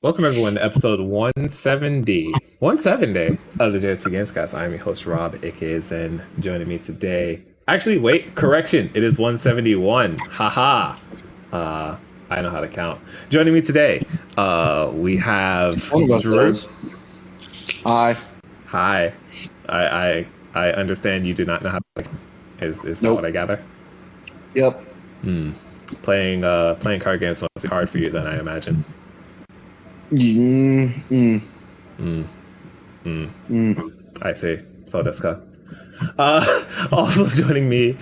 Welcome everyone to episode 170 of the JSB GamesCast. I'm your host Rob, aka Zen. Joining me today. Actually, wait, correction. It is 171. Haha. I know how to count. Joining me today, we have One of us Drew. does. Hi. Hi. I understand you do not know how to count. Is that Nope. what I gather? Yep. Playing card games must be hard for you then, I imagine. I see. So deska. Also joining me,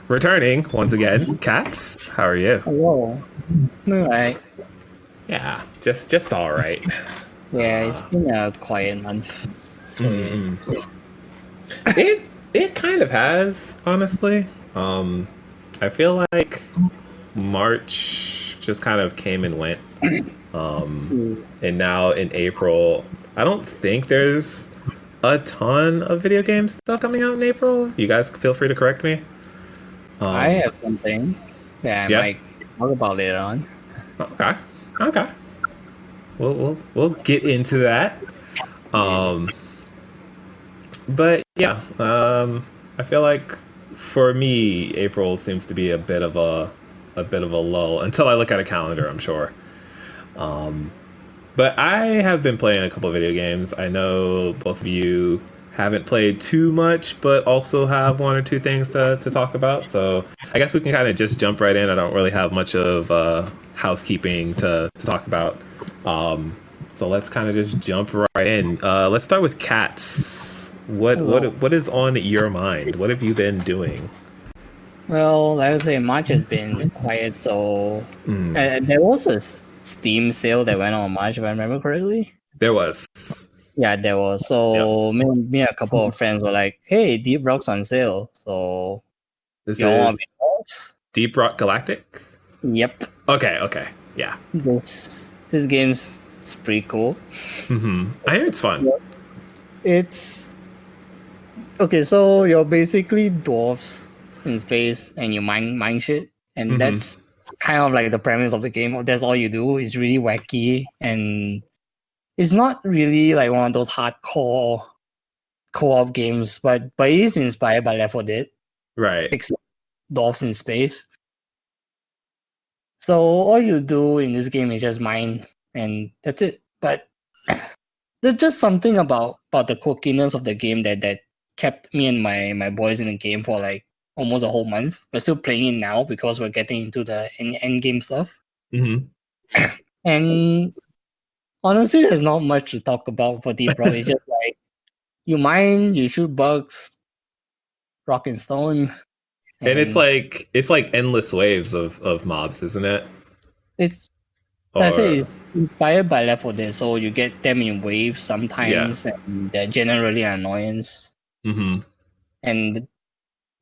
returning once again, Katz. How are you? Hello. All right. Yeah, just all right. Yeah, it's been a quiet month. So, It kind of has, honestly. I feel like March just kind of came and went. And now in April, I don't think there's a ton of video game stuff coming out in April. You guys feel free to correct me. I have something that I might talk about later on. Okay. We'll get into that. But yeah, I feel like for me, April seems to be a bit of a lull until I look at a calendar, I'm sure. But I have been playing a couple of video games. I know both of you haven't played too much, but also have one or two things to talk about. So I guess we can kind of just jump right in. I don't really have much of housekeeping to talk about. So let's kind of just jump right in. Let's start with Katz. What is on your mind? What have you been doing? Well, like I say, March has been quiet, so there was a Steam sale that went on March, if I remember correctly. There was. Yeah, there was. So me and a couple of friends were like, "Hey, Deeprock's on sale." So This y'all want is to be involved? Deeprock Galactic. Yep. Okay, yeah. This game's pretty cool. I hear it's fun. It's okay. So you're basically dwarves in space, and you mine shit, and that's kind of like the premise of the game. That's all you do. It's really wacky, and it's not really like one of those hardcore co-op games, but it is inspired by Left 4 Dead, Right. except dwarves in space. So all you do in this game is just mine, and that's it. But there's just something about the quirkiness of the game that kept me and my boys in the game for like almost a whole month. We're still playing it now because we're getting into the end game stuff. And honestly, there's not much to talk about for Deeprock. It's just like you mine, you shoot bugs, rock and stone. And it's like endless waves of mobs, isn't it? It's I say it's inspired by Left 4 Dead, so you get them in waves sometimes, and they're generally an annoyance. And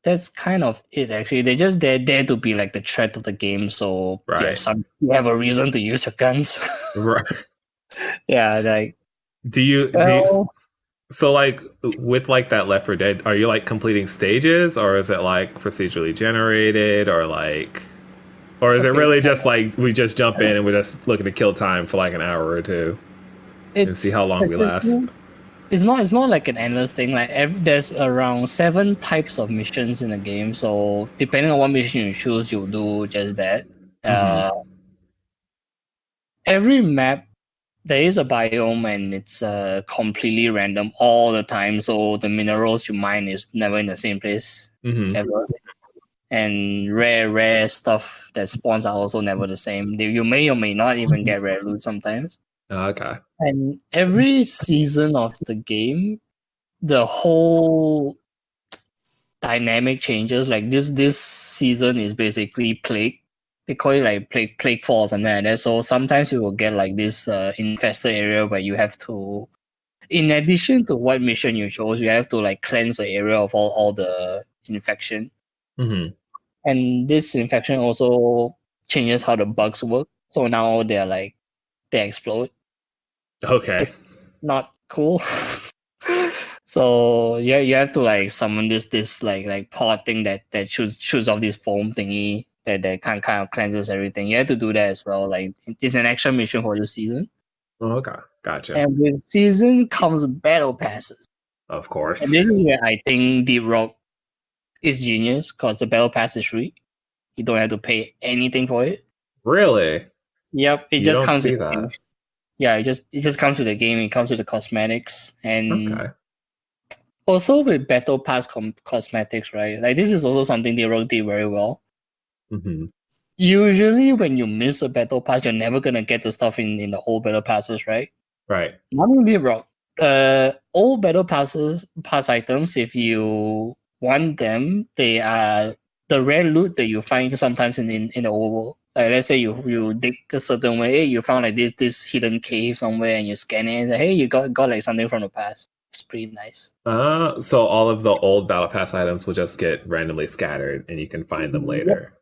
that's kind of it. Actually, they just they're there to be like the threat of the game. So you have a reason to use your guns. Right. Yeah, like do you so like with like that Left 4 Dead, are you like completing stages, or is it like procedurally generated, or is it really just like we just jump in and we're just looking to kill time for like an hour or two and see how long we last? It's not like an endless thing. Like there's around 7 types of missions in the game. So depending on what mission you choose, you'll do just that. Every map there is a biome, and it's completely random all the time. So the minerals you mine is never in the same place ever. And rare stuff that spawns are also never the same. You may or may not even get rare loot sometimes. Okay. And every season of the game, the whole dynamic changes. Like this season is basically plague. They call it like plague fall or something like that. So sometimes you will get like this infested area where you have to, in addition to what mission you chose, you have to like cleanse the area of all the infection. And this infection also changes how the bugs work. So now they explode. Okay. Not cool. So you have to like summon this like pod thing that shoots off this foam thingy that kind of cleanses everything. You have to do that as well. Like it's an extra mission for the season. Oh, okay, gotcha. And with season comes battle passes. Of course. And this is where I think Deeprock is genius because the battle pass is free. You don't have to pay anything for it. Really? Yep, it You just don't comes see with the that. game. Yeah, it just comes with the game. It comes with the cosmetics and Okay. also with battle pass cosmetics, right? Like this is also something Deeprock did very well. Mm-hmm. Usually, when you miss a battle pass, you're never gonna get the stuff in the old battle passes, right? Right. Not only Deeprock. All battle pass items, if you want them, they are the rare loot that you find sometimes in the old world. Like let's say you dig a certain way, you found like this hidden cave somewhere, and you scan it, and say, hey, you got like something from the past. It's pretty nice. So all of the old battle pass items will just get randomly scattered, and you can find them later.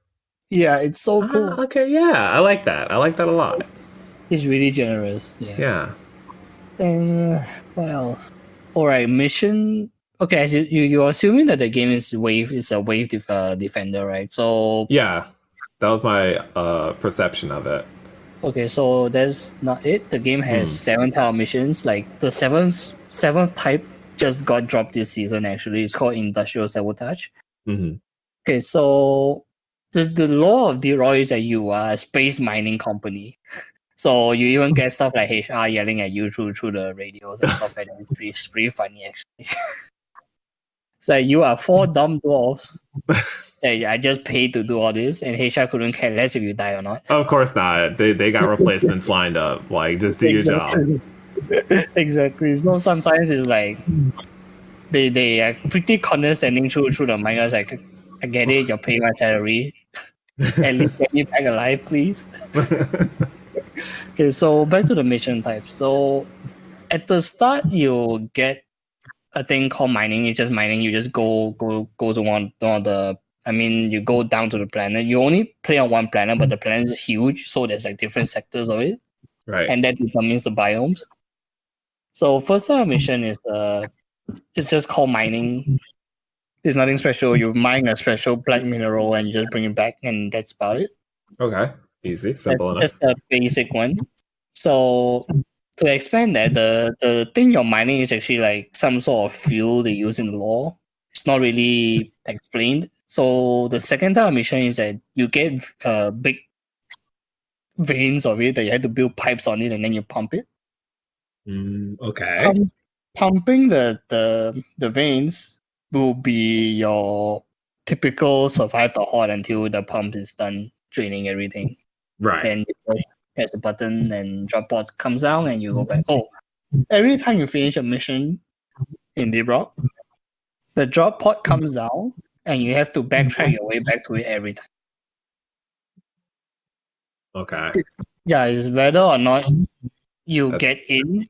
Yeah, it's so cool. Okay, yeah, I like that. I like that a lot. It's really generous. Yeah. Yeah. And what else? All right, mission. Okay, so you're assuming that the game is a wave defender, right? So Yeah, that was my perception of it. okay, so that's not it. The game has 7 type of missions. Like the seventh type just got dropped this season. Actually, it's called Industrial Sabotage. Mm-hmm. Okay, so the law of Deroy is that you are a space mining company. So you even get stuff like HR yelling at you through the radios and stuff like that. It's pretty funny actually. It's like you are 4 dumb dwarves that I just paid to do all this, and HR couldn't care less if you die or not. Of course not. They got replacements lined up. Like, just do your job. Exactly. So sometimes it's like they are pretty condescending through the manga. Like, I get it, you're paying my salary. At least get me back alive, please. Okay, so back to the mission type. So at the start, you get a thing called mining. It's just mining. You just go to one of the. I mean, you go down to the planet. You only play on one planet, but the planet is huge, so there's like different sectors of it, Right. and that determines the biomes. So first type of mission is it's just called mining. There's nothing special. You mine a special black mineral and you just bring it back, and that's about it. Okay. Easy. Simple enough. That's the basic one. So to expand that, the thing you're mining is actually like some sort of fuel they use in the lore. It's not really explained. So the second type of mission is that you get big veins of it that you have to build pipes on it and then you pump it. Okay. Pumping the veins will be your typical survive the hot until the pump is done draining everything. Right. Then you press the button and drop pod comes down and you go back. Oh, every time you finish a mission in Deeprock, the drop pod comes down and you have to backtrack your way back to it every time. Okay. Yeah, it's whether or not you get in.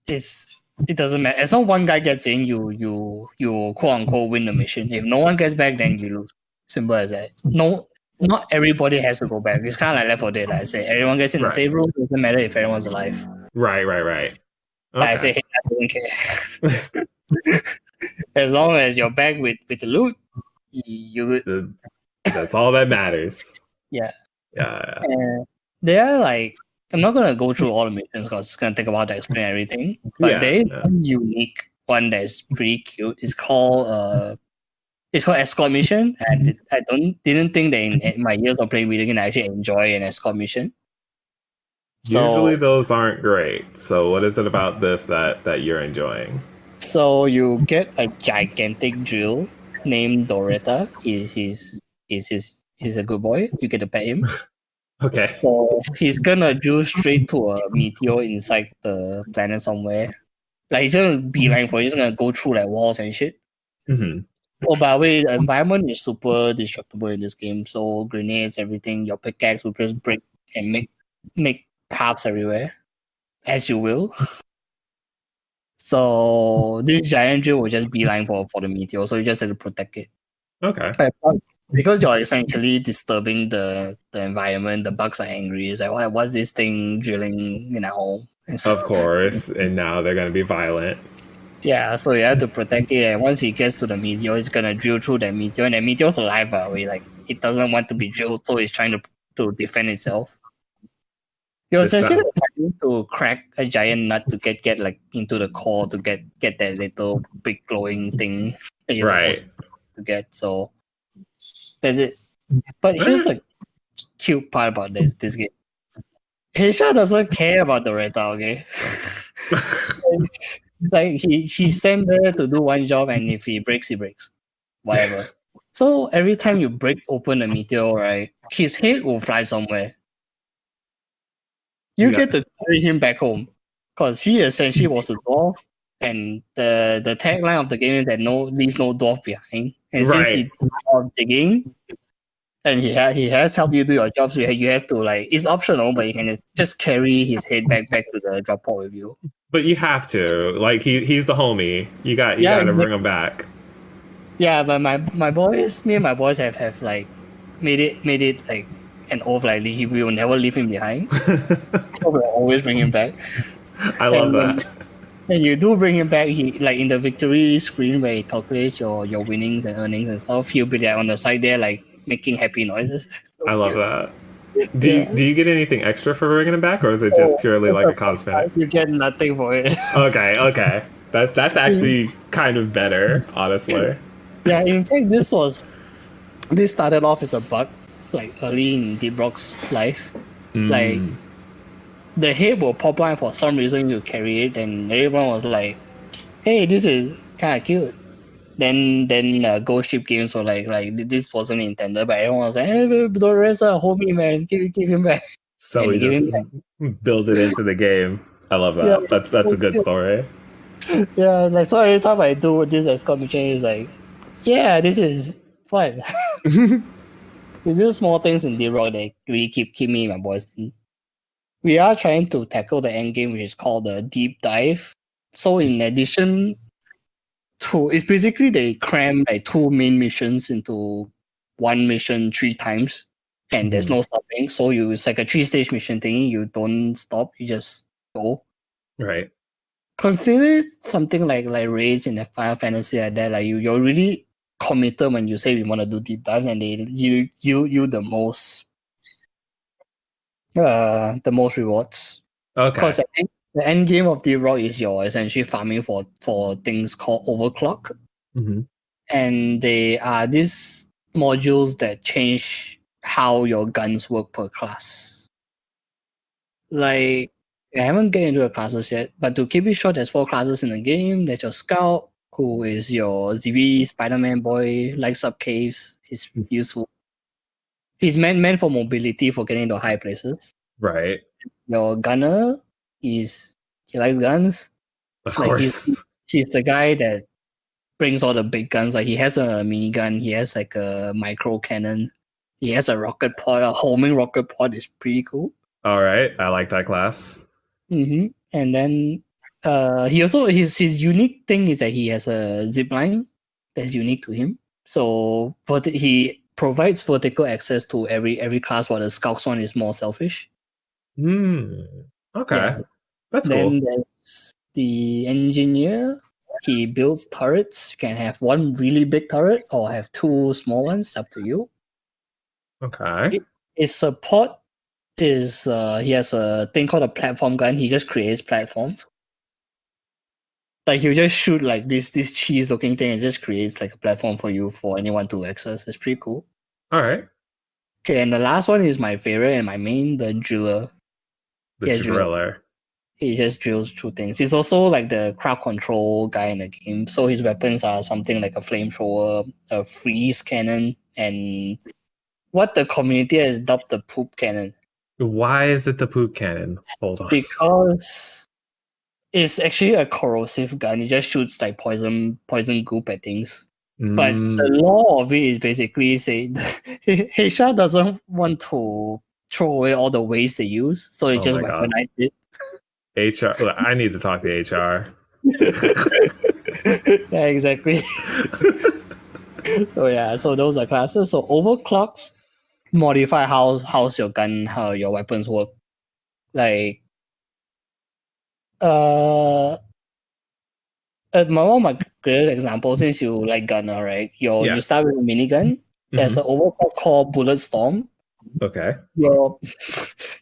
It doesn't matter. As long as one guy gets in, you quote unquote win the mission. If no one gets back, then you lose. Simple as that. No, not everybody has to go back. It's kind of like Left 4 Dead. Like I say, everyone gets in the save room. Doesn't matter if everyone's alive. Right. Like Okay. I say, hey, I don't care. As long as you're back with the loot, you. That's all that matters. Yeah. Yeah. They are like. I'm not gonna go through all the missions because it's gonna take a while to explain everything. But there is one unique one that is pretty cute. It's called escort mission, and I didn't think that in my years of playing video game I actually enjoy an escort mission. So, usually those aren't great. So what is it about this that you're enjoying? So you get a gigantic drill named Doretta. He's a good boy. You get to pet him. Okay. So he's gonna drill straight to a meteor inside the planet somewhere. Like he's gonna beeline for it. He's gonna go through like walls and shit. Mm-hmm. Oh, by the way, the environment is super destructible in this game. So grenades, everything, your pickaxe will just break and make paths everywhere, as you will. So this giant drill will just beeline for the meteor. So you just have to protect it. Okay. Because you're essentially disturbing the environment, the bugs are angry. It's like, what's this thing drilling in our home? Of course. And now they're going to be violent. Yeah, so you have to protect it. And once he gets to the meteor, he's going to drill through that meteor. And the meteor's alive, by the way. Like, it doesn't want to be drilled, so it's trying to defend itself. You're This essentially sounds- trying to crack a giant nut to get like into the core to get that little big glowing thing that you're Right. supposed to get. So that's it. But here's the cute part about this game. Heisha doesn't care about the Reta, okay? Like he sent there to do one job, and if he breaks, he breaks. Whatever. So every time you break open a meteor, right, his head will fly somewhere. You Yeah. get to carry him back home. Because he essentially was a dwarf, and the tagline of the game is that leave no dwarf behind. And since he did all of digging, and he has helped you do your jobs, you have to like it's optional, but you can just carry his head back to the drop pod with you. But you have to. Like he's the homie. You got to bring him back. Yeah, but me and my boys have like made it like an oath, like we will never leave him behind. So we'll always bring him back. I love that. And you do bring him back, he like in the victory screen where he calculates your winnings and earnings and stuff, he'll be there on the side there like making happy noises. So I love that. Do you get anything extra for bringing him back, or is it just purely like a cosmetic? You get nothing for it. Okay. That's actually kind of better, honestly. Yeah, in fact, this started off as a bug, like early in Deeprock's life. Like the head will pop out, and for some reason you carry it, and everyone was like, "Hey, this is kind of cute." Then Ghost Ship Games were like this wasn't intended, but everyone was like, "Hey, the rest are homie, man, give him back." So And we they give him just build it into the game. I love that. Yeah. That's a good story. Yeah, like so every time I do this escort mission, it's like, yeah, this is fun. It's just small things in Deeprock that really keep me and my boys in. We are trying to tackle the end game, which is called the deep dive. So in addition to, it's basically they cram like 2 main missions into one mission 3 times, and there's no stopping. So it's like a 3-stage mission thing. You don't stop, you just go. Right. Consider something like raids in the Final Fantasy like that. Like you're really committed when you say we want to do deep dives, and they you the most rewards. Okay. Because the end game of Deeprock is you're essentially farming for things called overclock, and they are these modules that change how your guns work per class. Like I haven't get into the classes yet, but to keep it short, there's 4 classes in the game. There's your scout, who is your ZB Spider-Man boy, lights up caves. He's useful. He's meant for mobility, for getting to high places. Right. Your gunner he likes guns. Of Like course. he's the guy that brings all the big guns. Like he has a minigun, he has like a micro cannon, he has a rocket pod. A homing rocket pod is pretty cool. All right. I like that class. And then he also his unique thing is that he has a zip line that's unique to him. So he provides vertical access to every class, while the Scouts one is more selfish. Okay. Yeah. That's Then cool. there's the engineer. He builds turrets. You can have one really big turret or have 2 small ones, up to you. Okay. His support is he has a thing called a platform gun. He just creates platforms. Like he'll just shoot like this cheese looking thing and just creates like a platform for you for anyone to access. It's pretty cool. All right. Okay, and the last one is my favorite and my main, the driller. The driller. He just drills through things. He's also like the crowd control guy in the game. So his weapons are something like a flamethrower, a freeze cannon, and what the community has dubbed the poop cannon. Why is it the poop cannon? Hold on. Because it's actually a corrosive gun. It just shoots like poison goop at things. But the law of it is basically saying Heisha doesn't want to throw away all the waste they use, so they just weaponize it. HR. I need to talk to HR. Yeah, exactly. So those are classes. So overclocks modify how your gun, how your weapons work. Like one of my greatest examples, since you like gunner, right? You start with a minigun. There's an overclock called Bullet Storm. Okay. Your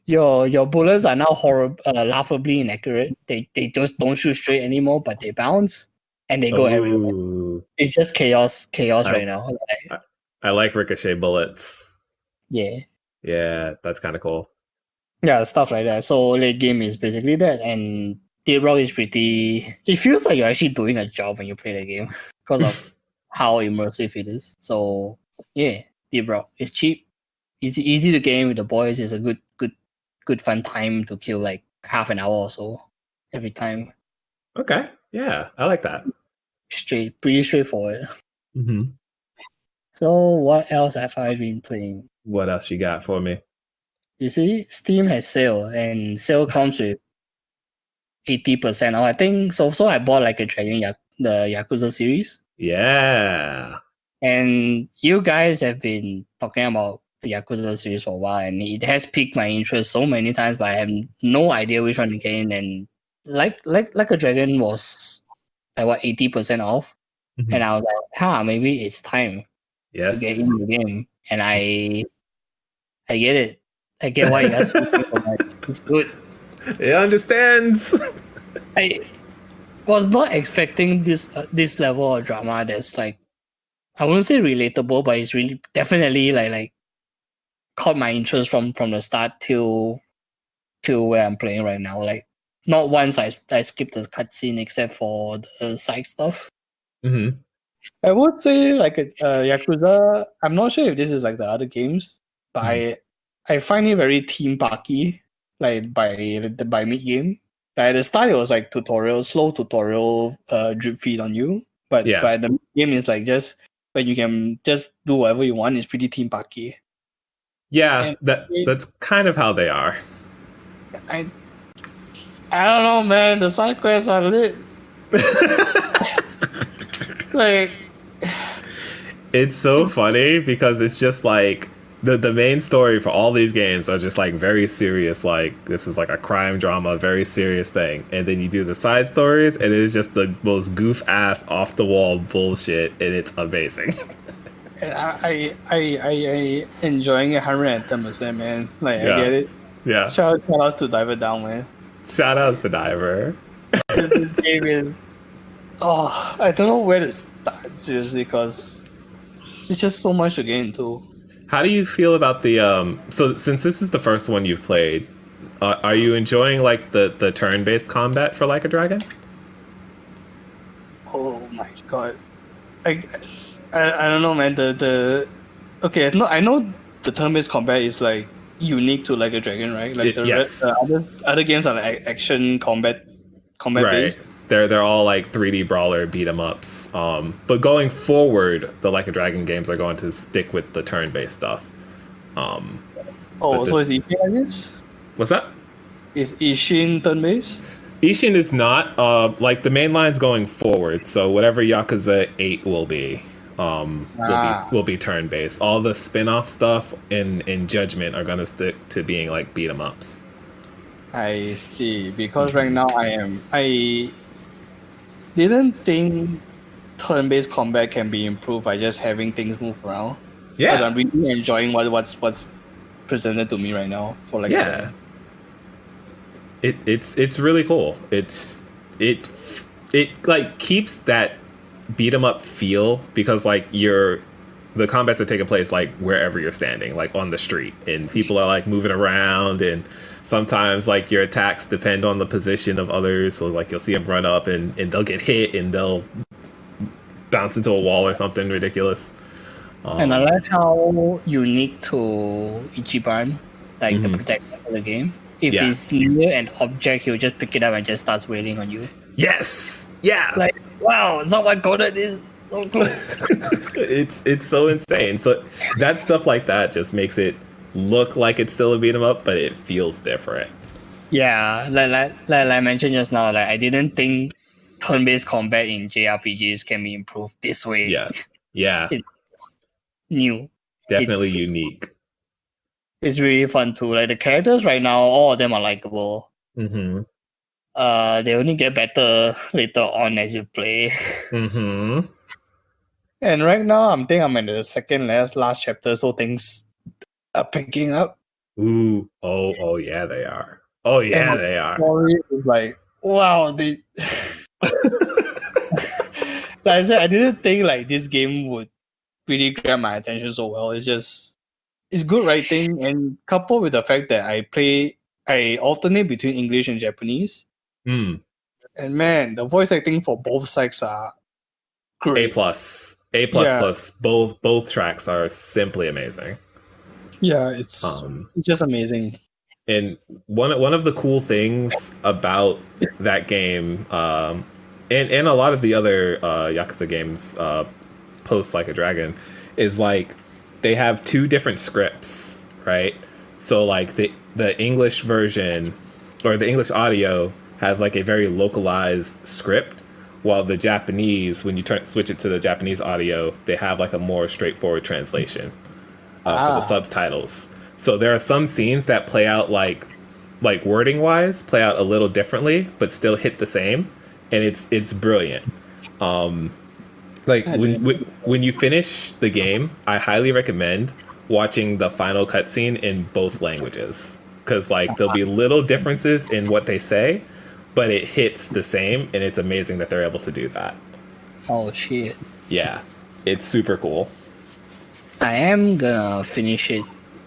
your bullets are now laughably inaccurate. They just don't shoot straight anymore, but they bounce and they go everywhere. Ooh. It's just chaos I, right now. I like ricochet bullets. Yeah. Yeah, that's kind of cool. Yeah, stuff like that. So late game is basically that, and Deeprock is pretty. It feels like you're actually doing a job when you play the game because of how immersive it is. So yeah, Deeprock is cheap, easy to game with the boys. It's a good fun time to kill like half an hour or so every time. Okay. Yeah, I like that. Pretty straightforward. Mm-hmm. So what else have I been playing? What else you got for me? You see, Steam has sale, and sale comes with 80% off. I think so. So I bought like a the Yakuza series, Yeah. and you guys have been talking about the Yakuza series for a while, and it has piqued my interest so many times, but I have no idea which one to get in. And like a Dragon was like what 80% off, Mhm. and I was like, maybe it's time to get in the game, and I get it. I get why you guys it's good. It understands. I was not expecting this level of drama that's like I wouldn't say relatable, but it's really definitely like caught my interest from the start till where I'm playing right now. Like not once I skipped the cutscene except for the side stuff. Mm-hmm. I would say like Yakuza. I'm not sure if this is like the other games, but I find it very theme parky. Like by mid game, like at the start it was like slow tutorial, drip feed on you. But Yeah. by the game is like just when you can just do whatever you want. It's pretty theme parky. Yeah, And that's kind of how they are. I don't know, man. The side quests are lit. Like It's so funny because it's just like the main story for all these games are just like very serious, like this is like a crime drama, very serious thing. And then you do the side stories and it is just the most goof ass off the wall bullshit and it's amazing. I enjoying it 110%, man. Like Yeah. I get it. Yeah. Shout outs to Diver Down, man. Shout outs to Diver. This game is I don't know where to start seriously because it's just so much to get into. How do you feel about the so since this is the first one you've played, are you enjoying like the turn-based combat for Like a Dragon? Oh my god. I don't know, man. Okay, no, I know the turn-based combat is like unique to Like a Dragon, right? Like the other games are like action combat based. Right. They're all like 3D brawler beat 'em ups. But going forward, the Like a Dragon games are going to stick with the turn-based stuff. So is Ishin like this? What's that? Is Ishin turn-based? Ishin is not. Like the main line's going forward, so whatever Yakuza 8 will be, will be turn-based. All the spin-off stuff in Judgment are gonna stick to being like beat 'em ups. I see. Because right now I didn't think turn-based combat can be improved by just having things move around. Yeah. Because I'm really enjoying what's presented to me right now for like It's really cool. It like keeps that beat 'em up feel because like the combats are taking place like wherever you're standing, like on the street, and people are like moving around, and sometimes like your attacks depend on the position of others. So like you'll see them run up and they'll get hit and they'll bounce into a wall or something ridiculous. And I like how unique to Ichiban, like the protector of the game. If he's near an object, he'll just pick it up and just starts wailing on you. Yes. Yeah. Like, wow, someone coded this. So cool. It's so insane. So that stuff like that just makes it look like it's still a beat 'em up, but it feels different. Yeah, like I mentioned just now, like I didn't think turn-based combat in JRPGs can be improved this way. Yeah. It's new. Definitely unique. It's really fun too. Like the characters right now, all of them are likable. Mm-hmm. They only get better later on as you play. Mm-hmm. And right now, I'm in the second last chapter, so things are picking up. Ooh, oh yeah, they are. Oh yeah, And they the are. story is like, wow, they. Like I said, I didn't think like this game would really grab my attention so well. It's good writing, and coupled with the fact that I alternate between English and Japanese. Hmm. And man, the voice acting for both sides are A great. plus, A plus Yeah, plus. Both tracks are simply amazing. yeah, it's just amazing. And one of the cool things about that game, and a lot of the other Yakuza games, post Like a Dragon, is like they have two different scripts, right? So like the English version or the English audio has like a very localized script, while the Japanese, when you switch it to the Japanese audio, they have like a more straightforward translation for the subtitles. So there are some scenes that play out like wording wise, play out a little differently, but still hit the same, and it's brilliant. Like when you finish the game, I highly recommend watching the final cutscene in both languages, because like there'll be little differences in what they say, but it hits the same, and it's amazing that they're able to do that. Oh shit! Yeah, it's super cool. I am gonna finish it.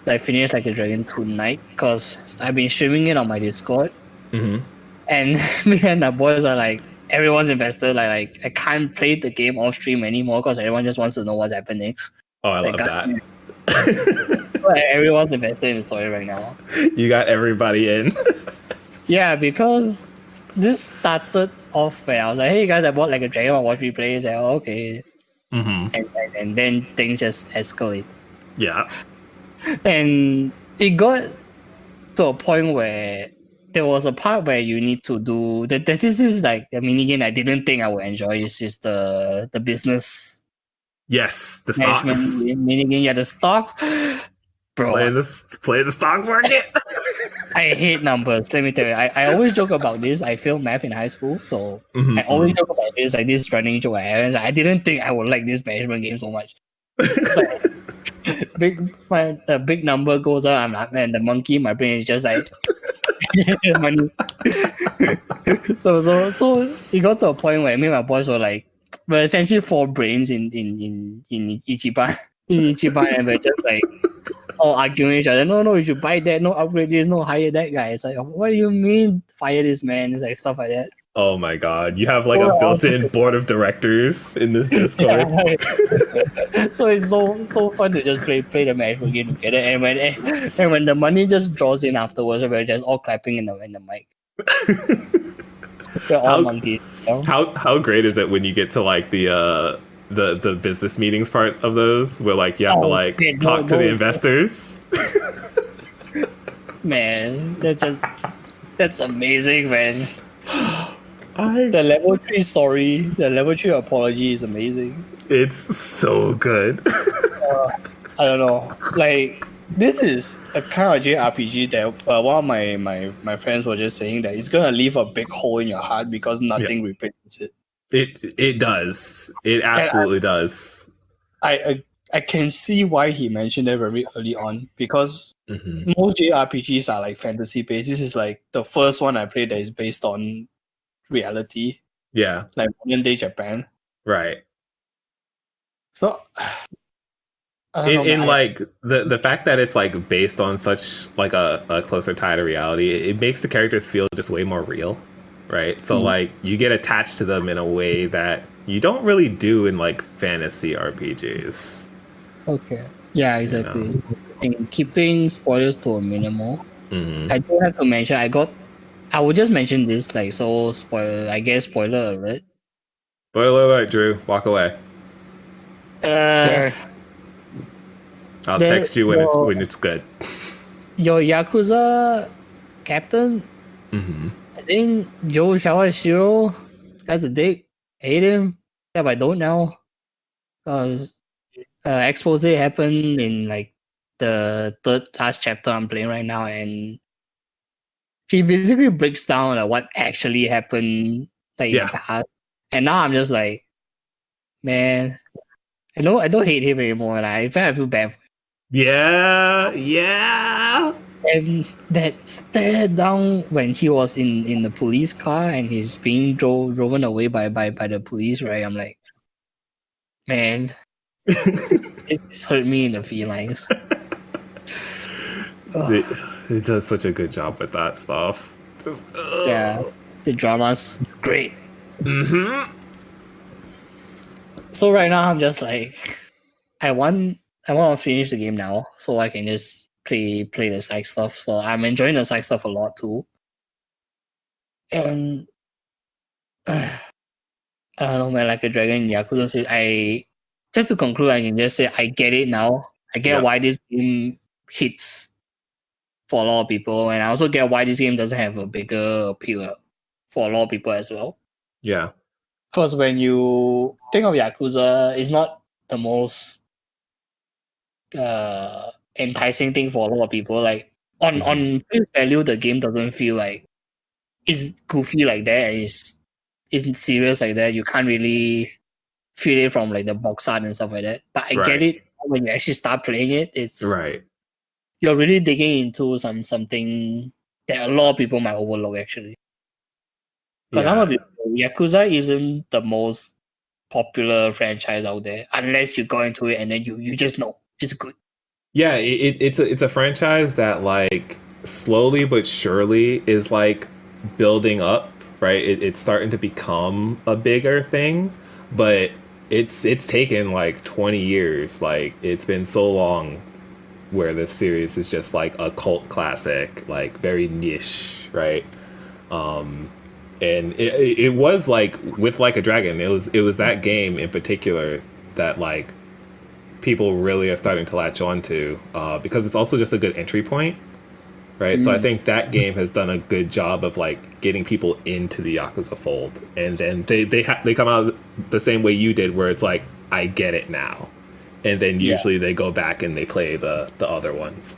I finished Like a Dragon tonight because I've been streaming it on my Discord, and me and my boys are like, everyone's invested. Like I can't play the game off stream anymore because everyone just wants to know what's happening next. Oh, I Like, love that. like, everyone's invested in the story right now. You got everybody in. Yeah, because this started off when I was like, "Hey guys, I bought Like a Dragon. I watch replays." Like, oh, okay, and then things just escalate. Yeah. And it got to a point where there was a part where you need to do this is like a mini game I didn't think I would enjoy. It's just the business Yes, the management stocks. mini game. Yeah, the stocks. Bro, Play the stock market. I hate numbers. Let me tell you, I always joke about this. I failed math in high school, so I always joke about this, like this running joke. I didn't think I would like this management game so much. So a big number goes up. I'm like, man, the monkey in my brain is just like money. So it got to a point where me and my boys were like, we're essentially four brains in Ichiban. And we're just like all arguing each other. No, you should buy that, no upgrade this, no hire that guy. It's like, what do you mean fire this man? It's like stuff like that. Oh my god, you have like a built-in board of directors in this Discord. Yeah, right. So it's so fun to just play the management game together, and when the money just draws in afterwards, we're just all clapping in the mic. We're all monkeys. You know? How great is it when you get to like the business meetings part of those, where like you have to like talk to the investors? Man, that's amazing, man. The level 3 sorry, the level 3 apology is amazing. It's so good. I don't know. Like, this is a kind of JRPG that one of my friends were just saying that it's gonna leave a big hole in your heart because nothing replaces it. It does. It absolutely does. I can see why he mentioned it very early on, because most JRPGs are like fantasy based. This is like the first one I played that is based on reality. Yeah. Like modern day Japan. Right. So like the fact that it's like based on such like a closer tie to reality, it makes the characters feel just way more real, right? So like you get attached to them in a way that you don't really do in like fantasy RPGs. Okay. Yeah, exactly. You know? And keeping spoilers to a minimal. Mm-hmm. I do have to mention I will just mention this, like, so spoiler alert. Spoiler alert, Drew. Walk away. I'll text you when it's good. Your Yakuza captain, I think Joe Shawashiro, this guy's a dick. Hate him. Yeah, but I don't now. Because expose happened in like the third last chapter I'm playing right now, and he basically breaks down like what actually happened like in the past. And now I'm just like, man, I don't hate him anymore. Like, in fact, I feel bad. Yeah. And that stare down when he was in the police car and he's being driven away by the police, right? I'm like, man, it's hurt me in the feelings. It does such a good job with that stuff. Just Yeah, the drama's great. Mm-hmm. So right now I'm just like, I want to finish the game now so I can just play the side stuff. So I'm enjoying the side stuff a lot too. And I don't know, man, like a Dragon Yakuza series, just to conclude, I can just say I get it now. I get why this game hits for a lot of people, and I also get why this game doesn't have a bigger appeal for a lot of people as well. Yeah. Because when you think of Yakuza, it's not the most enticing thing for a lot of people. Like on face value, the game doesn't feel like it's goofy like that. It's serious like that. You can't really feel it from like the box art and stuff like that. But I get it when you actually start playing it. It's you're really digging into something that a lot of people might overlook actually. Because Yakuza isn't the most popular franchise out there unless you go into it and then you just know it's good. Yeah, it's a franchise that like slowly but surely is like building up, right? It's starting to become a bigger thing, but it's taken like 20 years. Like it's been so long where this series is just like a cult classic, like very niche, right? And it was like with Like a Dragon, it was that game in particular that like people really are starting to latch on to because it's also just a good entry point, right? So I think that game has done a good job of like getting people into the Yakuza fold, and then they come out the same way you did, where it's like I get it now, and then usually they go back and they play the other ones.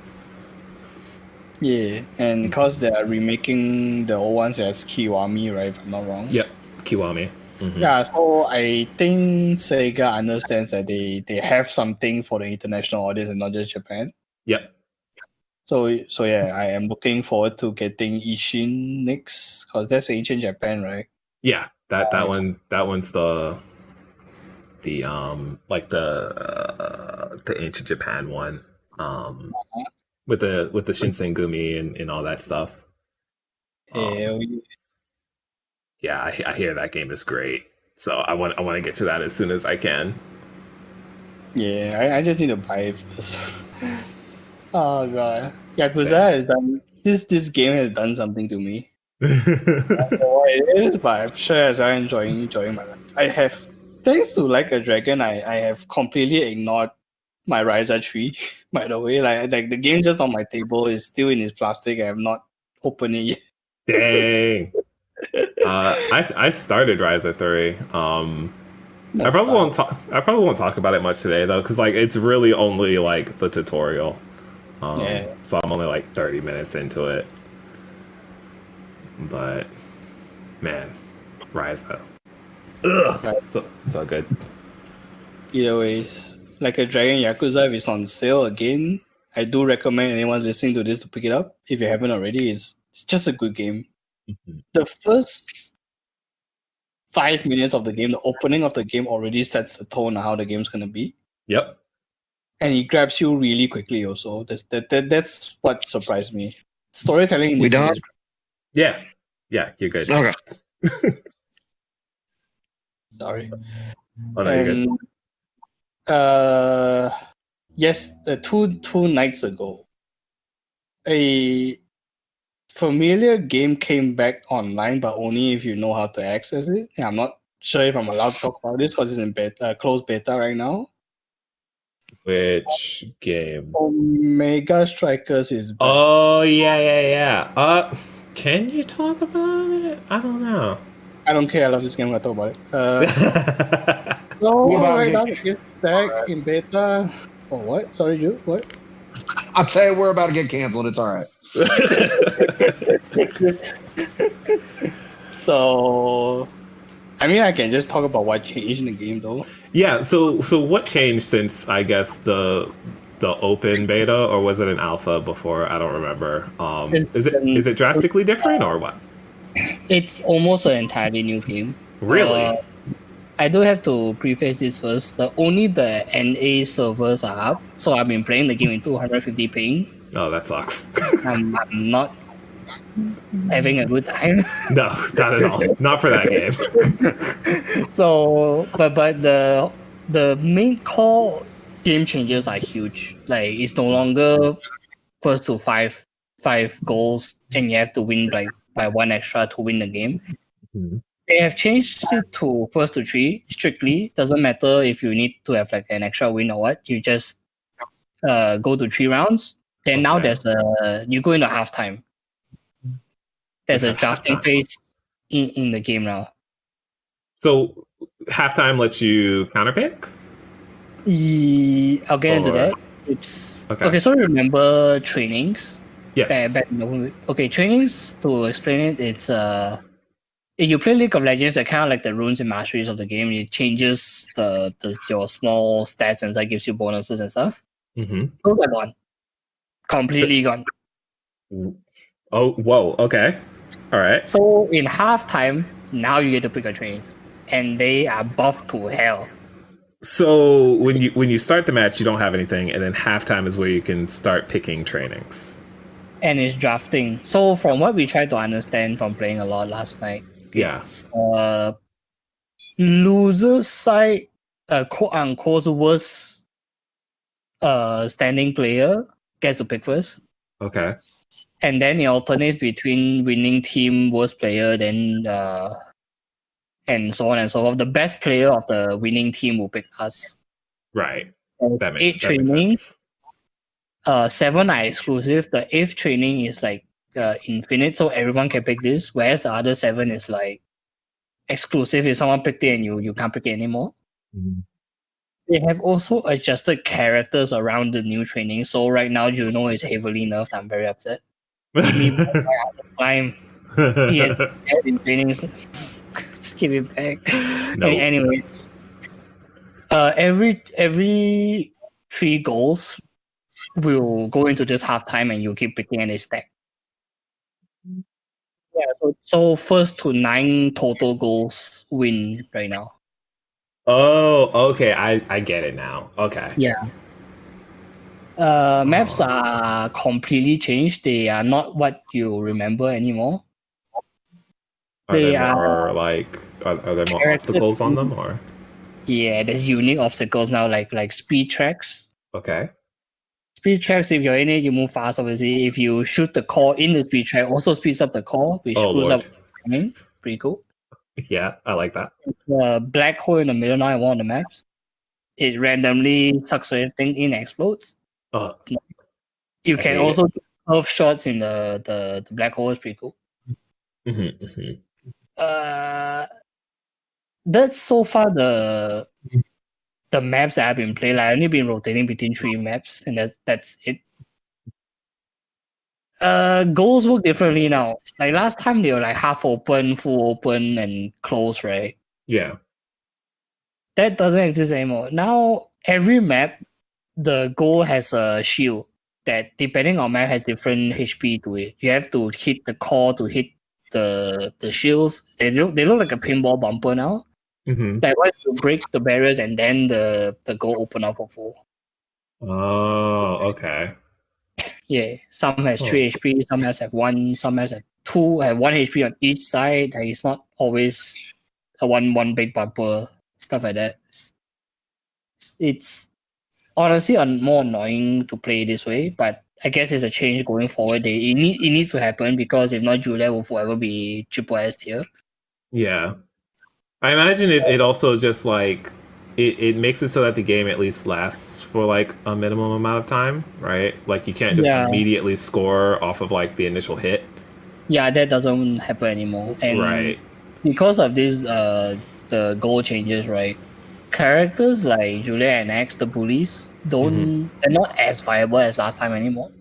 Yeah, and because they are remaking the old ones as Kiwami, right? If I'm not wrong. Yep, Kiwami. Mm-hmm. Yeah, so I think Sega understands that they have something for the international audience and not just Japan. Yep. So yeah, I am looking forward to getting Ishin next because that's ancient Japan, right? Yeah, that one's the like the ancient Japan one. With the Shinsengumi and all that stuff. Yeah, I hear that game is great. So I want to get to that as soon as I can. Yeah, I just need to buy it first. Oh god, Yakuza has done this game has done something to me. I don't know what it is, but I'm sure as I'm enjoying my life. I have, thanks to Like a Dragon, I have completely ignored my Ryza tree. By the way, like the game just on my table is still in its plastic. I have not opened it yet. Dang. I started Ryza 3. I probably won't talk about it much today though, because like it's really only like the tutorial. So I'm only like 30 minutes into it. But man, Ryza. Ugh, so good. Either ways, Like a Dragon Yakuza, if it's on sale again, I do recommend anyone listening to this to pick it up. If you haven't already, it's just a good game. Mm-hmm. The first 5 minutes of the game, the opening of the game already sets the tone of how the game's gonna be. Yep. And it grabs you really quickly also. That's what surprised me. Storytelling in this game is great. Yeah, you're good. Okay. Sorry. Oh, no, you're good. Yes, two nights ago, a familiar game came back online, but only if you know how to access it. And I'm not sure if I'm allowed to talk about this because it's in closed beta right now. Which game? Omega Strikers is back. Oh yeah. Can you talk about it? I don't know. I don't care. I love this game. I'm gonna talk about it. So right now it's back in beta. Oh what? Sorry, Drew. What? I'm saying we're about to get canceled. It's all right. So I mean, I can just talk about what changed in the game, though. Yeah. So what changed since I guess the open beta, or was it an alpha before? I don't remember. Is it drastically different or what? It's almost an entirely new game. Really? I do have to preface this first. Only the NA servers are up, so I've been playing the game in 250 ping. Oh, that sucks. I'm not having a good time. No, not at all. Not for that game. So, but the main core game changes are huge. Like, it's no longer first to five goals, and you have to win by one extra to win the game. Mhm. They have changed it to first to 3 strictly. Doesn't matter if you need to have like an extra win or what. You just go to 3 rounds. Then now Okay. you go into halftime. There's a Okay, drafting halftime. phase in the game now. So halftime lets you counterpick? I'll get into Or- that. It's Okay. okay. So remember trainings. Yes. Okay, trainings, to explain it, it's if you play League of Legends, they're kind of like the runes and masteries of the game. It changes your small stats and that gives you bonuses and stuff. Mm-hmm. Those are gone. Completely gone. Oh, whoa. Okay. All right. So in halftime, now you get to pick a training. And they are buffed to hell. So when you start the match, you don't have anything, and then halftime is where you can start picking trainings. And it's drafting. So from what we tried to understand from playing a lot last night, Yeah. it's loser's side, quote unquote, worst standing player gets to pick first. Okay. And then it alternates between winning team, worst player, then and so on and so forth. The best player of the winning team will pick us. Right. There's That 8 makes trainings. sense. 7 are exclusive. The 8th training is like infinite, so everyone can pick this. Whereas the other 7 is like exclusive. If someone picked it and you can't pick it anymore. Mhm. They have also adjusted characters around the new training. So right now, Juno is heavily nerfed. I'm very upset. Time he has in trainings. Just give it back. No. Anyways, every 3 goals will go into this halftime, and you keep picking and they stack. Yeah, so first to 9 total goals win right now. Oh, okay. I get it now. Okay. Yeah. Maps are completely changed. They are not what you remember anymore. Are They there are more like are there more character- obstacles on them or? Yeah, there's unique obstacles now, like speed tracks. Okay. Speed tracks, if you're in it, you move fast, obviously. If you shoot the core in the speed track, also speeds up the core, which Oh, screws Lord. up timing. Pretty cool. Yeah, I like that. It's a black hole in the middle now in one of the maps. It randomly sucks everything in and explodes. Oh, You I can hate also do curve shots in the black hole. It's pretty cool. mhm, mhm. That's so far the maps that I've been playing. Like, I've only been rotating between 3 maps, and that's it. Goals work differently now. Like last time they were like half open, full open, and close, right? Yeah. That doesn't exist anymore. Now every map, the goal has a shield that, depending on map, has different HP to it. You have to hit the core to hit the shields. They look like a pinball bumper now. Mm-hmm. Like once you break the barriers, and then the goal open up for full. Oh, okay. Yeah, some has 3 HP, some has have 1, some has have 2, have 1 HP on each side. Like, it's not always a one big bumper, stuff like that. It's honestly more annoying to play this way, but I guess it's a change going forward. It needs to happen, because if not, Julia will forever be triple S tier. Yeah. I imagine it also just like it makes it so that the game at least lasts for like a minimum amount of time, right? Like you can't just immediately score off of like the initial hit. Yeah, that doesn't happen anymore. And right. Because of this the goal changes, right? Characters like Julia and X, the bullies, they're not as viable as last time anymore.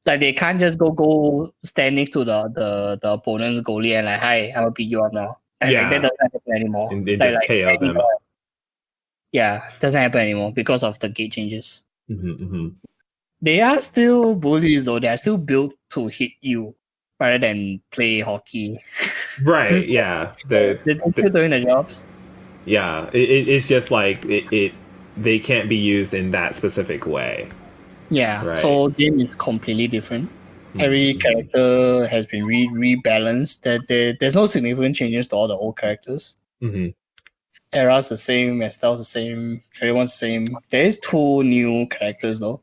Like, they can't just go stand next to the opponent's goalie and like, hi, I will beat you up now. Like, that doesn't happen anymore. And just KO them. Yeah, doesn't happen anymore because of the gate changes. Mm-hmm. They are still bullies though. They are still built to hit you rather than play hockey. Right, yeah. They're still doing the jobs. Yeah, it's just like they can't be used in that specific way. Yeah, right. So game is completely different. Every character has been rebalanced. There's no significant changes to all the old characters. Mm-hmm. Era's the same, Estel's the same, everyone's the same. There is 2 new characters though.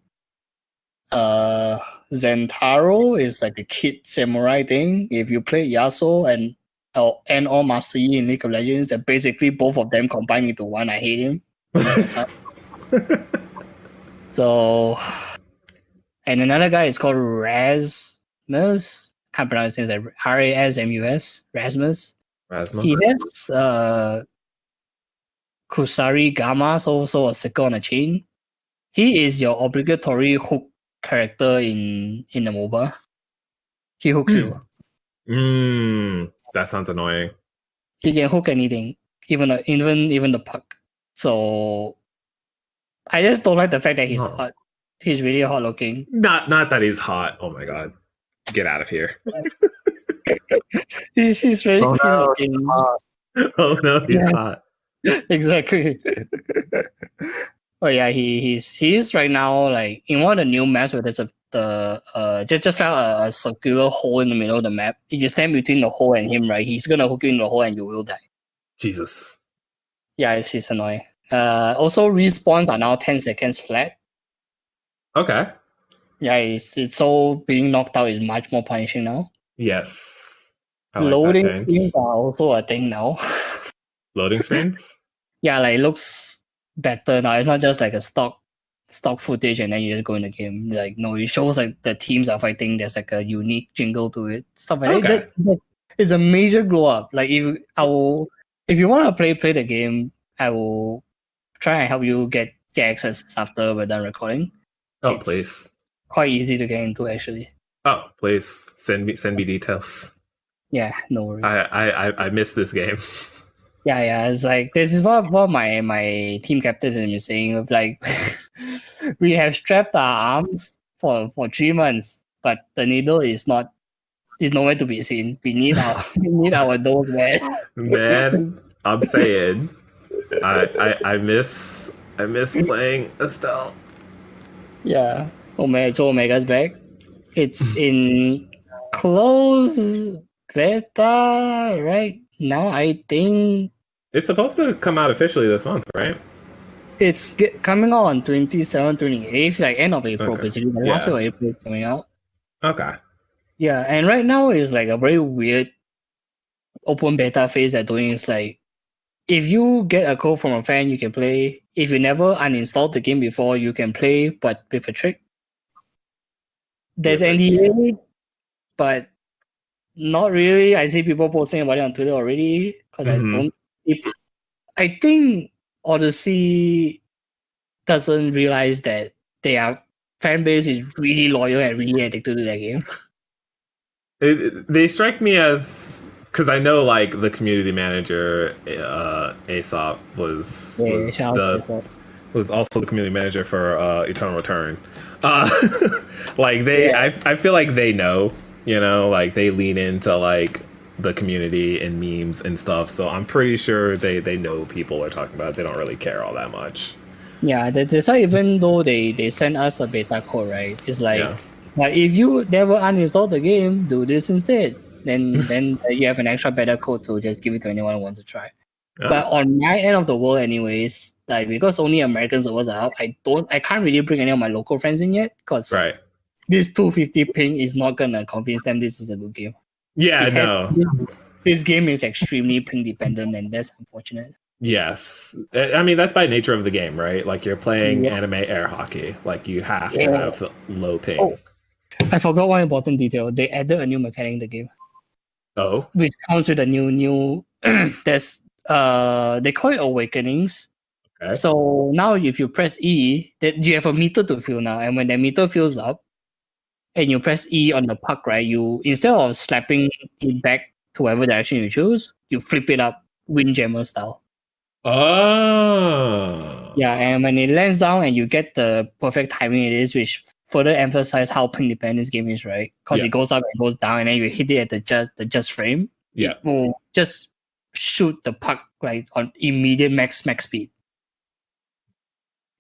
Zentaro is like a kid samurai thing. If you play Yasuo and or Master Yi in League of Legends, that basically both of them combined into one. I hate him. So, and another guy is called Rasmus. Can't pronounce his name. Like Rasmus. Rasmus. He has Kusari Gamma, also a sickle on a chain. He is your obligatory hook character in the MOBA. He hooks you. That sounds annoying. He can hook anything, even the puck. So I just don't like the fact that he's hot. He's really hot looking. Not that he's hot. Oh my god. Get out of here. he's really cute looking. Oh no, he's hot. Exactly. Oh yeah, he's right now like in one of the new maps where there's just found a circular hole in the middle of the map. If you stand between the hole and him, right, he's gonna hook you in the hole and you will die. Jesus. Yeah, it's annoying. Also respawns are now 10 seconds flat. Okay. Yeah, it's so being knocked out is much more punishing now. Yes. Loading screens are also a thing now. Loading screens? Yeah, like it looks better now. It's not just like a stock footage and then you just go in the game. Like no, it shows like the teams are fighting. There's like a unique jingle to it. Stuff like that. It's a major glow up. Like if you want to play the game, I will try and help you get access after we're done recording. It's please. Quite easy to get into actually. Oh, please send me details. Yeah, no worries. I miss this game. Yeah. It's like this is what my team captains have been saying. Of like, we have strapped our arms for 3 months, but the needle is nowhere to be seen. We need our dose, man. Man, I'm saying, I miss playing Estelle. Yeah, Omega's back. It's in close beta right now. I think it's supposed to come out officially this month, right? It's coming out on 27th, 28th, like end of April, basically. The last of April coming out. Okay. Yeah, and right now is like a very weird open beta phase they're doing. Is like if you get a code from a fan, you can play. If you never uninstalled the game before, you can play, but with a trick. There's NDA, but not really. I see people posting about it on Twitter already because I think Odyssey doesn't realize that their fan base is really loyal and really addicted to their game. They strike me as, because I know like the community manager Aesop was also the community manager for Eternal Return. Like I feel like they know, like they lean into like the community and memes and stuff. So I'm pretty sure they know people are talking about it. They don't really care all that much. Yeah, that's why even though they send us a beta code, right? It's like, but if you never uninstall the game, do this instead. Then you have an extra beta code to just give it to anyone who wants to try. But on my end of the world, anyways, like because only American servers are out, I can't really bring any of my local friends in yet because this 250 ping is not gonna convince them this is a good game. Yeah, this game is extremely ping dependent, and that's unfortunate. Yes, I mean that's by nature of the game, right? Like you're playing anime air hockey, like you have to have low ping. Oh, I forgot one important detail. They added a new mechanic in the game. Oh, which comes with a new. There's they call it awakenings. Okay. So now if you press E, that you have a meter to fill now, and when that meter fills up, and you press E on the puck, right? You instead of slapping it back to whatever direction you choose, you flip it up Windjammer style. Oh. Yeah, and when it lands down and you get the perfect timing it is, which further emphasize how ping dependent this game is, right? Because it goes up and goes down, and then you hit it at the just frame. Yeah. It will just shoot the puck like on immediate max speed.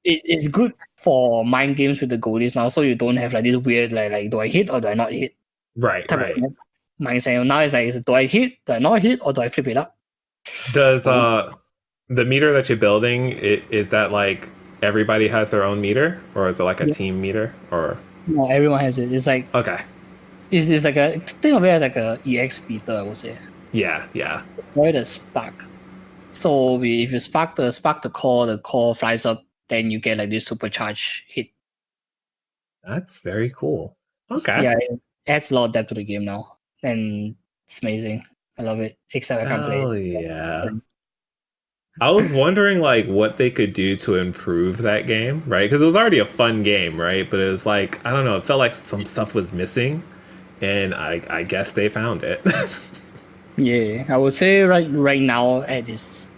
It is good for mind games with the goalies now, so you don't have like this weird like do I hit or do I not hit? Right. Type of mindset. Now it's like, do I hit? Do I not hit? Or do I flip it up? Does the meter that you're building, is that like everybody has their own meter, or is it like a team meter, or? No, everyone has it. It's like Okay. It's like a think of it as like a EX meter, I would say. Yeah, yeah. Or the spark. So if you spark the core flies up, then you get like this supercharged hit. That's very cool. Okay. Yeah, it adds a lot of depth to the game now, and it's amazing. I love it. Except I can't play it. Oh yeah. I was wondering like what they could do to improve that game, right? Because it was already a fun game, right? But it was like, I don't know, it felt like some stuff was missing, and I guess they found it. Yeah, I would say right now at this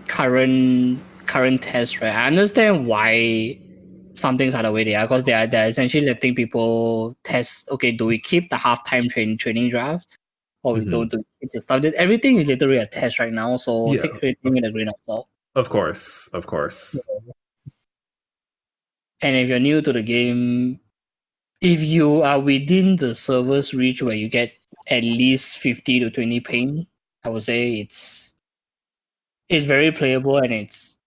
current test, right? I understand why some things are the way they are, because they're essentially letting people test. Okay, do we keep the halftime training draft, or we don't do the stuff? Everything is literally a test right now, so take everything with a grain of salt. Of course. And if you're new to the game, if you are within the server's reach where you get at least 50 to 20 ping, I would say it's very playable and it's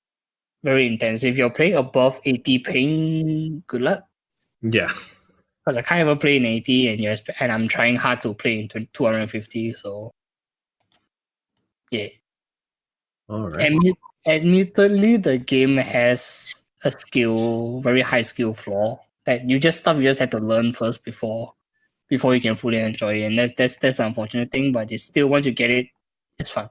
very intense. If you're playing above 80 ping, good luck. Yeah. Because I can't ever play in 80 and I'm trying hard to play in 250, so yeah. All right. Admittedly, the game has a very high skill flaw that you just have to learn first before you can fully enjoy it. And that's the unfortunate thing, but it's still, once you get it, it's fun.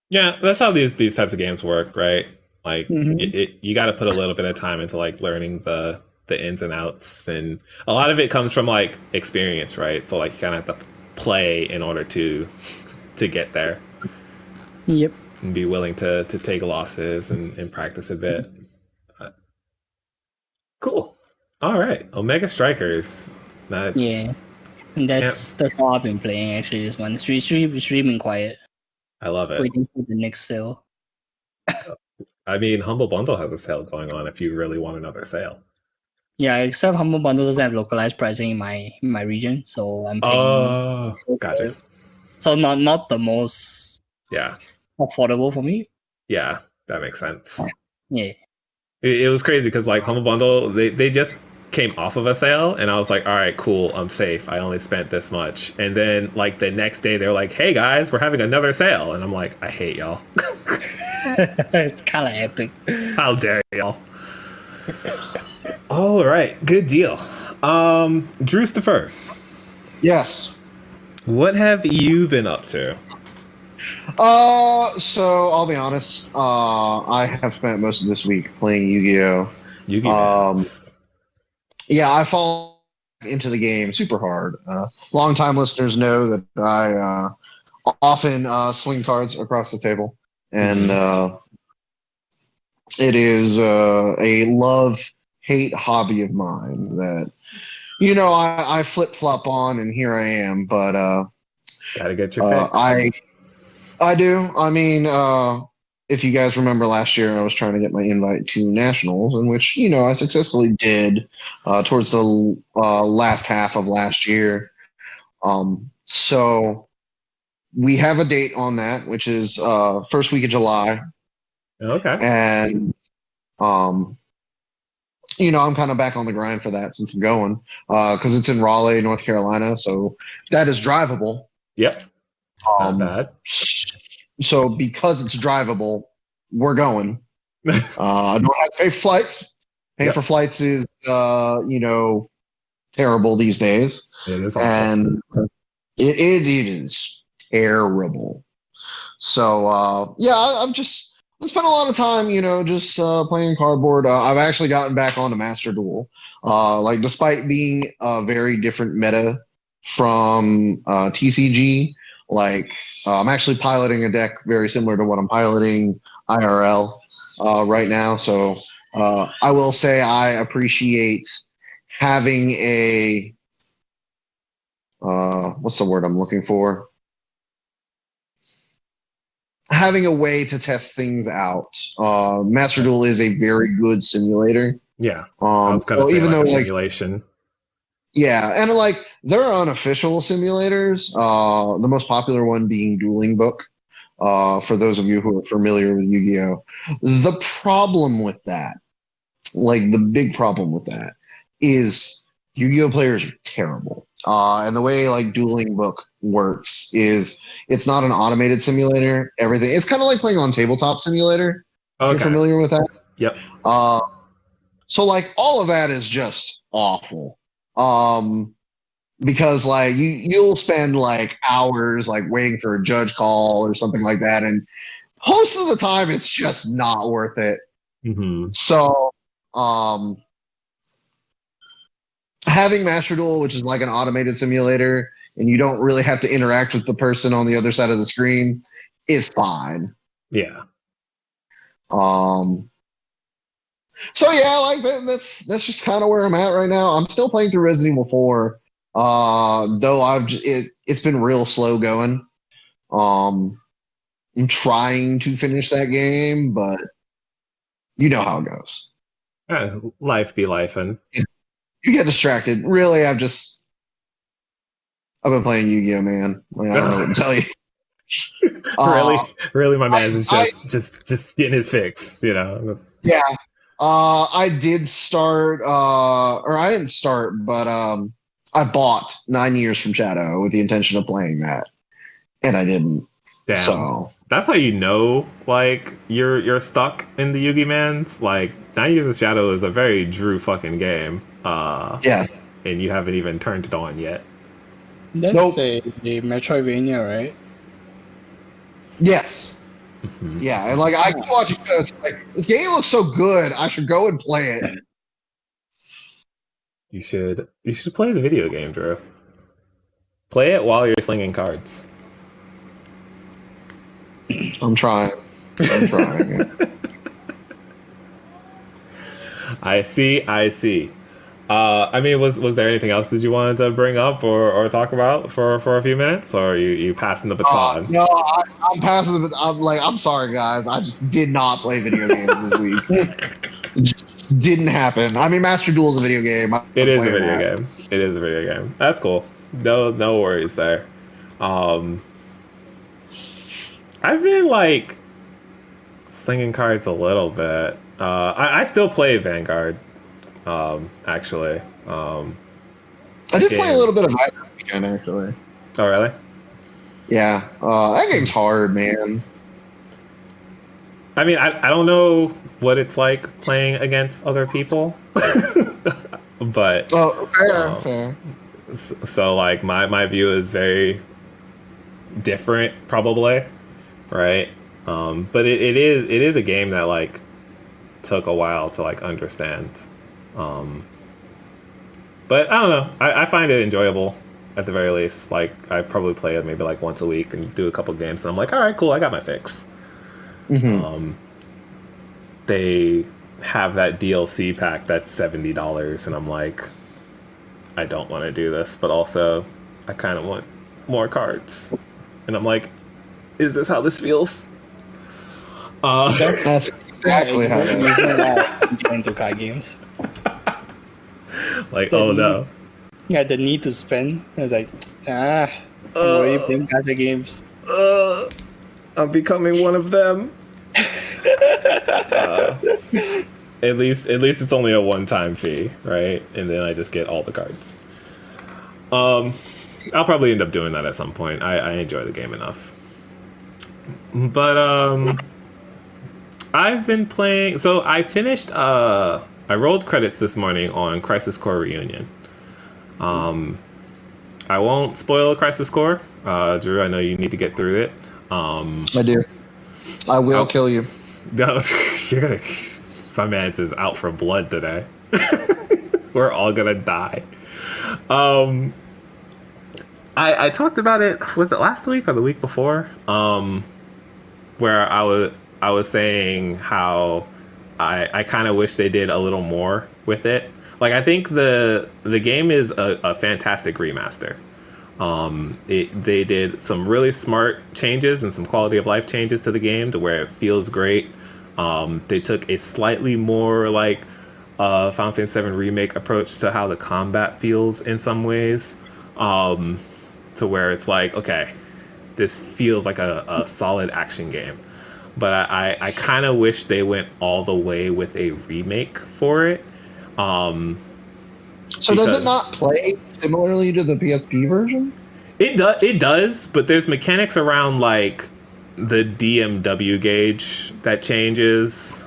Yeah, that's how these types of games work, right? Like you got to put a little bit of time into like learning the ins and outs, and a lot of it comes from like experience, right? So like you kind of have to play in order to get there. Yep. And be willing to take losses and practice a bit. Cool. All right, Omega Strikers. Yeah, and that's all I've been playing actually this month. It's really been quiet. I love it. Waiting for the next sale. I mean, Humble Bundle has a sale going on if you really want another sale. Yeah, except Humble Bundle doesn't have localized pricing in my region, so I'm paying. Oh, gotcha. So not the most affordable for me. Yeah, that makes sense. Yeah. It was crazy because like Humble Bundle, they just came off of a sale, and I was like, all right, cool, I'm safe. I only spent this much. And then like the next day they're like, hey guys, we're having another sale. And I'm like, I hate y'all. It's kind of epic. How dare y'all. All right, good deal. Drewstifer. Yes. What have you been up to? So I'll be honest. I have spent most of this week playing Yu-Gi-Oh. Yeah, I fall into the game super hard. Long-time listeners know that I often swing cards across the table, and it is a love-hate hobby of mine that, I flip-flop on, and here I am. But gotta get your fix. I do. I mean, if you guys remember last year, I was trying to get my invite to nationals, in which, I successfully did towards the last half of last year. So we have a date on that, which is first week of July. Okay. And, I'm kind of back on the grind for that since I'm going, because it's in Raleigh, North Carolina. So that is drivable. Yep. Not bad. So because it's drivable, we're going. I don't have to pay for flights. Paying for flights is, terrible these days. It is. And it is terrible. So, I'm spent a lot of time, just playing cardboard. I've actually gotten back onto Master Duel. Despite being a very different meta from TCG, Like, I'm actually piloting a deck very similar to what I'm piloting IRL right now. So I will say I appreciate having a what's the word I'm looking for? Having a way to test things out. Master Duel is a very good simulator. Yeah, I was gonna So say even like though a like simulation. yeah, and like there are unofficial simulators. The most popular one being Dueling Book. For those of you who are familiar with Yu-Gi-Oh, the problem with that, like the big problem with that, is Yu-Gi-Oh players are terrible. And the way like Dueling Book works is it's not an automated simulator. Everything it's kind of like playing on Tabletop Simulator. If you're Okay. familiar with that. Yep. So like all of that is just awful. Because like you'll spend like hours like waiting for a judge call or something like that, and most of the time it's just not worth it. Mm-hmm. So having Master Duel, which is like an automated simulator, and you don't really have to interact with the person on the other side of the screen, is fine. Yeah. So yeah, like that's just kind of where I'm at right now. I'm still playing through Resident Evil 4, though it's been real slow going. I'm trying to finish that game, but you know how it goes. Life be life, and You get distracted. Really, I've been playing Yu-Gi-Oh, man. Like I don't know what to tell you. really, my man's is I- just getting his fix. You know. Yeah. I did start, or I didn't start, but I bought 9 Years from Shadow with the intention of playing that, and I didn't. Damn. So That's how you know, like you're stuck in the Yugi Man's. Like 9 Years of Shadow is a very Drew fucking game. yes, And you haven't even turned it on yet. That's Nope. a Metroidvania, right? yes, Mhm. yeah, and like I keep watching this. Like this game looks so good, I should go and play it. You should play the video game, Drew. Play it while you're slinging cards. I'm trying. I see. I mean, was there anything else that you wanted to bring up or talk about for a few minutes, or are you passing the baton? No, I'm passing it. I'm sorry, guys. I just did not play video games this week. It just didn't happen. I mean, Master Duel is a video game. It is a video game. It is a video game. That's cool. No worries there. I've been like slinging cards a little bit. I still play Vanguard. Actually. I did play a little bit of that weekend, actually. Oh, really? Yeah, that game's hard, man. I mean, I don't know what it's like playing against other people, but Fair. so like my view is very different, probably, right? But it is a game that like took a while to like understand. But I don't know. I find it enjoyable at the very least. Like I probably play it maybe like once a week and do a couple games, and I'm like, all right, cool, I got my fix. Mm-hmm. They have that DLC pack that's $70, and I'm like, I don't want to do this, but also I kind of want more cards, and I'm like, is this how this feels? That's exactly how it is. Into card games. Like, oh no. Yeah, the need to spend. I was like, I'm already playing card games. I'm becoming one of them. At least it's only a one-time fee, right? And then I just get all the cards. I'll probably end up doing that at some point. I enjoy the game enough. But I've been playing. So I finished. I rolled credits this morning on Crisis Core Reunion. I won't spoil Crisis Core. Drew, I know you need to get through it. I do. I will kill you. No, you're gonna. My man's is out for blood today. We're all gonna die. I talked about it. Was it last week or the week before? Where I was saying how I kind of wish they did a little more with it. Like I think the game is a fantastic remaster. They did some really smart changes and some quality of life changes to the game to where it feels great. They took a slightly more like Final Fantasy VII Remake approach to how the combat feels in some ways, to where it's like, okay, this feels like a solid action game. But I kind of wish they went all the way with a remake for it. So does it not play similarly to the PSP version? It does, but there's mechanics around like the DMW gauge that changes.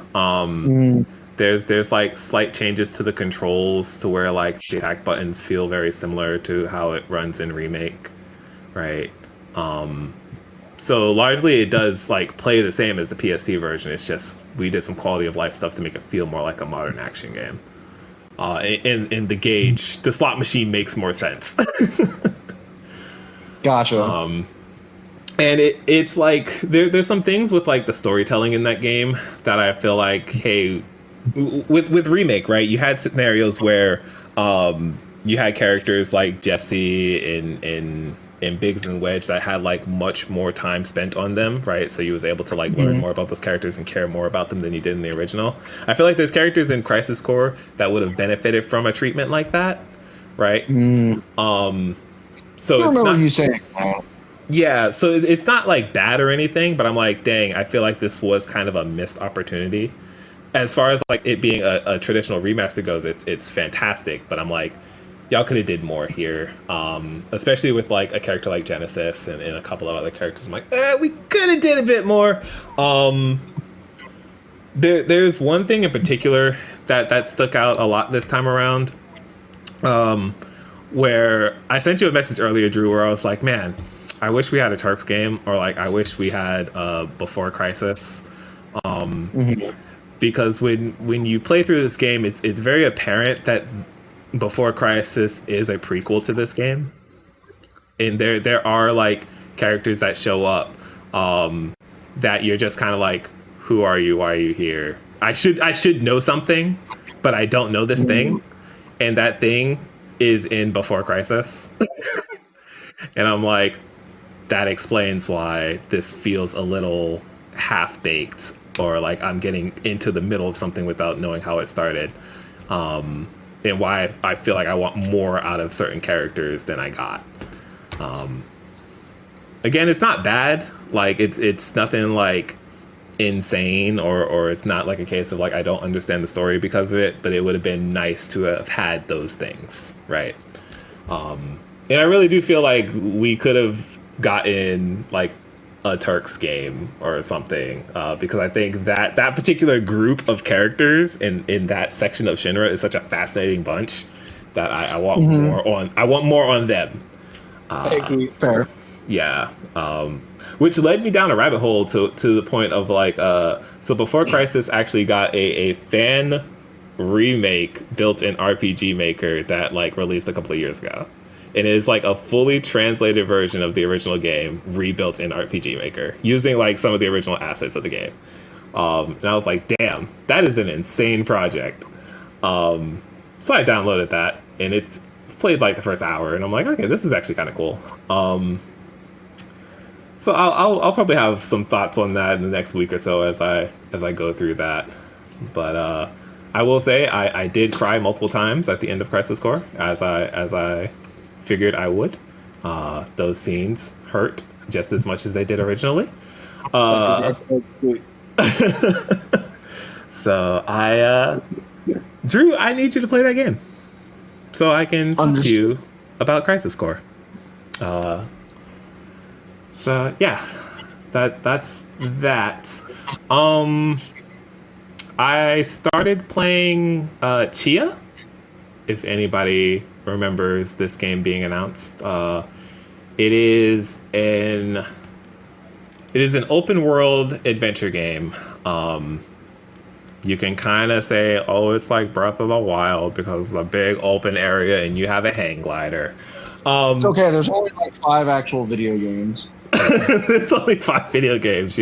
There's like slight changes to the controls to where like the attack buttons feel very similar to how it runs in Remake, right? So largely it does like play the same as the PSP version. It's just we did some quality of life stuff to make it feel more like a modern action game. In the gauge, the slot machine makes more sense. Gotcha. And it's like there's some things with like the storytelling in that game that I feel like, hey, with Remake, right? You had scenarios where you had characters like Jesse in Biggs and Wedge that had like much more time spent on them, right? So you was able to like learn more about those characters and care more about them than you did in the original. I feel like there's characters in Crisis Core that would have benefited from a treatment like that, right? So I it's remember not, you saying that. yeah, so it's not like bad or anything, but I'm like, dang, I feel like this was kind of a missed opportunity. As far as like it being a traditional remaster goes, it's fantastic, but I'm like, y'all could have did more here, especially with like a character like Genesis and a couple of other characters. I'm like, we could have did a bit more. There's one thing in particular that stuck out a lot this time around, where I sent you a message earlier, Drew, where I was like, man, I wish we had a Turks game, or like I wish we had Before Crisis. Because when you play through this game, it's very apparent that Before Crisis is a prequel to this game, and there are like characters that show up that you're just kind of like, who are you? Why are you here? I should know something, but I don't know this thing, and that thing is in Before Crisis, and I'm like, that explains why this feels a little half baked, or like I'm getting into the middle of something without knowing how it started. And why I feel like I want more out of certain characters than I got. Again, it's not bad. Like it's nothing like insane, or it's not like a case of like I don't understand the story because of it. But it would have been nice to have had those things, right? And I really do feel like we could have gotten like a Turks game or something, because I think that particular group of characters in that section of Shinra is such a fascinating bunch that I want more on. I want more on them. I agree. Fair. Yeah. Which led me down a rabbit hole to the point of like, so Before Crisis actually got a fan remake built in RPG Maker that like released a couple of years ago. It is like a fully translated version of the original game rebuilt in RPG Maker using like some of the original assets of the game. And I was like, damn, that is an insane project. So I downloaded that, and it played like the first hour, and I'm like, okay, this is actually kind of cool. So I'll probably have some thoughts on that in the next week or so as I go through that. But I will say I did cry multiple times at the end of Crisis Core, as I figured I would. Those scenes hurt just as much as they did originally. So Drew, I need you to play that game so I can talk to you about Crisis Core. So yeah, that's that. I started playing Tchia, if anybody remembers this game being announced. It is an open world adventure game. You can kind of say, oh, it's like Breath of the Wild because it's a big open area and you have a hang glider. It's okay. There's only like 5 actual video games. It's only 5 video games.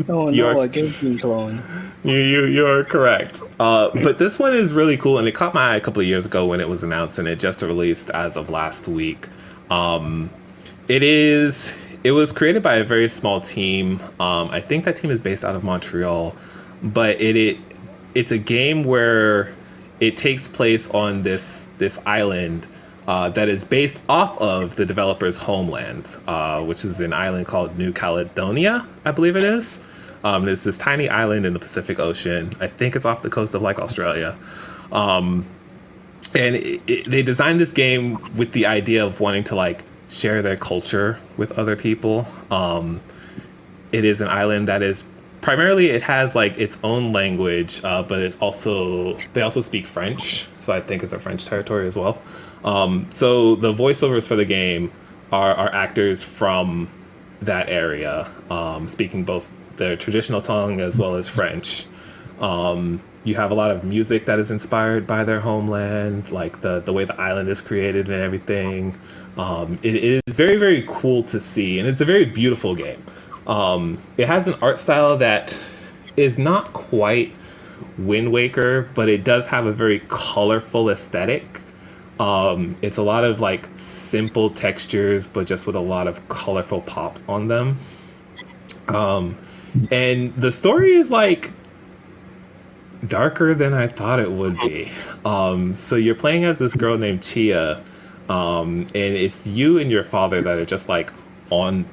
Oh no, a game clone. You're correct. But this one is really cool, and it caught my eye a couple of years ago when it was announced, and it just released as of last week. It was created by a very small team. I think that team is based out of Montreal, but it's a game where it takes place on this island that is based off of the developer's homeland, which is an island called New Caledonia, I believe it is. It's this tiny island in the Pacific Ocean. I think it's off the coast of like Australia. And they designed this game with the idea of wanting to like share their culture with other people. It is an island that is primarily, it has like its own language, but they also speak French. So I think it's a French territory as well. So the voiceovers for the game are actors from that area, speaking both their traditional tongue as well as French. You have a lot of music that is inspired by their homeland, like the way the island is created and everything. It is very, very cool to see, and it's a very beautiful game. It has an art style that is not quite Wind Waker, but it does have a very colorful aesthetic. It's a lot of like simple textures, but just with a lot of colorful pop on them. And the story is like darker than I thought it would be. So you're playing as this girl named Tchia, and it's you and your father that are just like on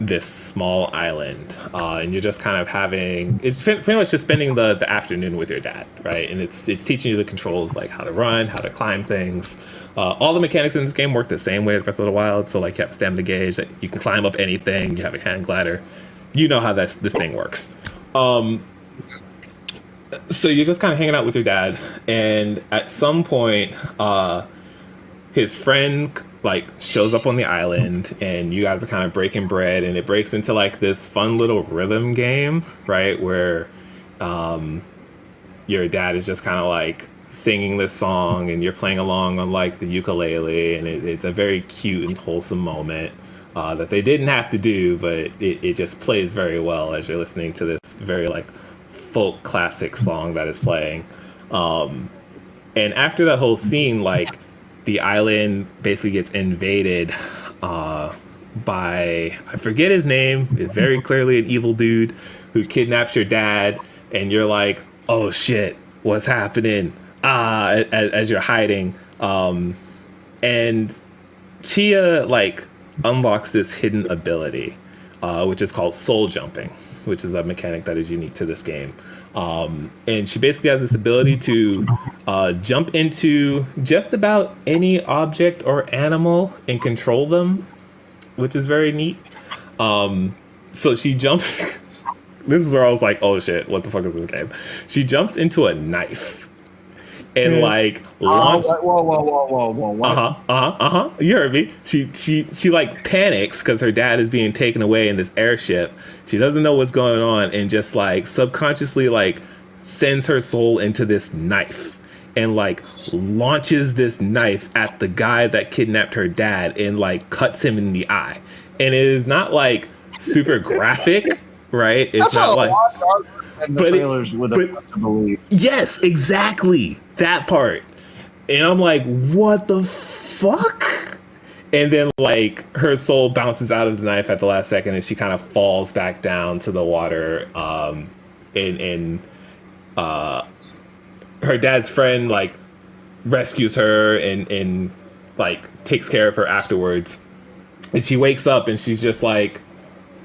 this small island, and you're just kind of it's pretty much just spending the afternoon with your dad, right? And it's teaching you the controls, like how to run, how to climb things. All the mechanics in this game work the same way as Breath of the Wild. So like you have a stamina gauge, that you can climb up anything. You have a hand glider. You know how this thing works. So you're just kind of hanging out with your dad, and at some point, his friend like shows up on the island, and you guys are kind of breaking bread, and it breaks into like this fun little rhythm game, right? Where your dad is just kind of like singing this song, and you're playing along on like the ukulele, and it's a very cute and wholesome moment that they didn't have to do, but it just plays very well as you're listening to this very like folk classic song that is playing. And after that whole scene, like the island basically gets invaded by, I forget his name, it's very clearly an evil dude who kidnaps your dad, and you're like, oh shit, what's happening? As you're hiding. And Tchia like unlocks this hidden ability, which is called soul jumping, which is a mechanic that is unique to this game. And she basically has this ability to jump into just about any object or animal and control them, which is very neat. So she jumps. This is where I was like, oh shit, what the fuck is this game? She jumps into a knife and like launch. Whoa. You heard me. She like panics because her dad is being taken away in this airship. She doesn't know what's going on, and just like subconsciously like sends her soul into this knife and like launches this knife at the guy that kidnapped her dad and like cuts him in the eye. And it is not like super graphic, right? It's That's not like. And the trailers would have to believe. Yes, exactly. That part. And I'm like, what the fuck? And then like her soul bounces out of the knife at the last second, and she kind of falls back down to the water. And her dad's friend like rescues her and like takes care of her afterwards. And she wakes up and she's just like,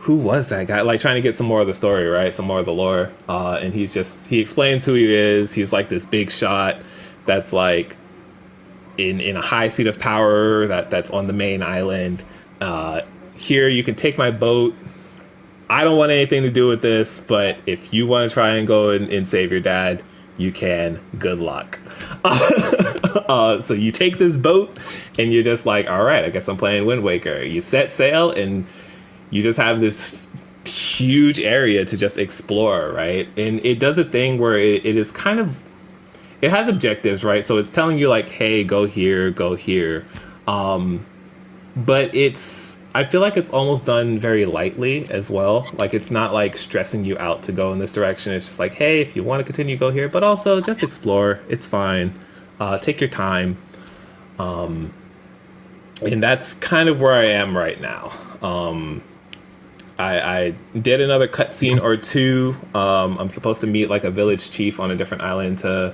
who was that guy? Like trying to get some more of the story, right? Some more of the lore. And he explains who he is. He's like this big shot that's like in a high seat of power that's on the main island. Here, you can take my boat. I don't want anything to do with this, but if you want to try and go and save your dad, you can. Good luck. So you take this boat and you're just like, all right, I guess I'm playing Wind Waker. You set sail and you just have this huge area to just explore, right? And it does a thing where it is kind of, it has objectives, right? So it's telling you like, hey, go here, go here. but I feel like it's almost done very lightly as well. Like it's not like stressing you out to go in this direction. It's just like, hey, if you want to continue, go here, but also just explore. It's fine. Take your time. And that's kind of where I am right now. I did another cutscene or two. I'm supposed to meet like a village chief on a different island to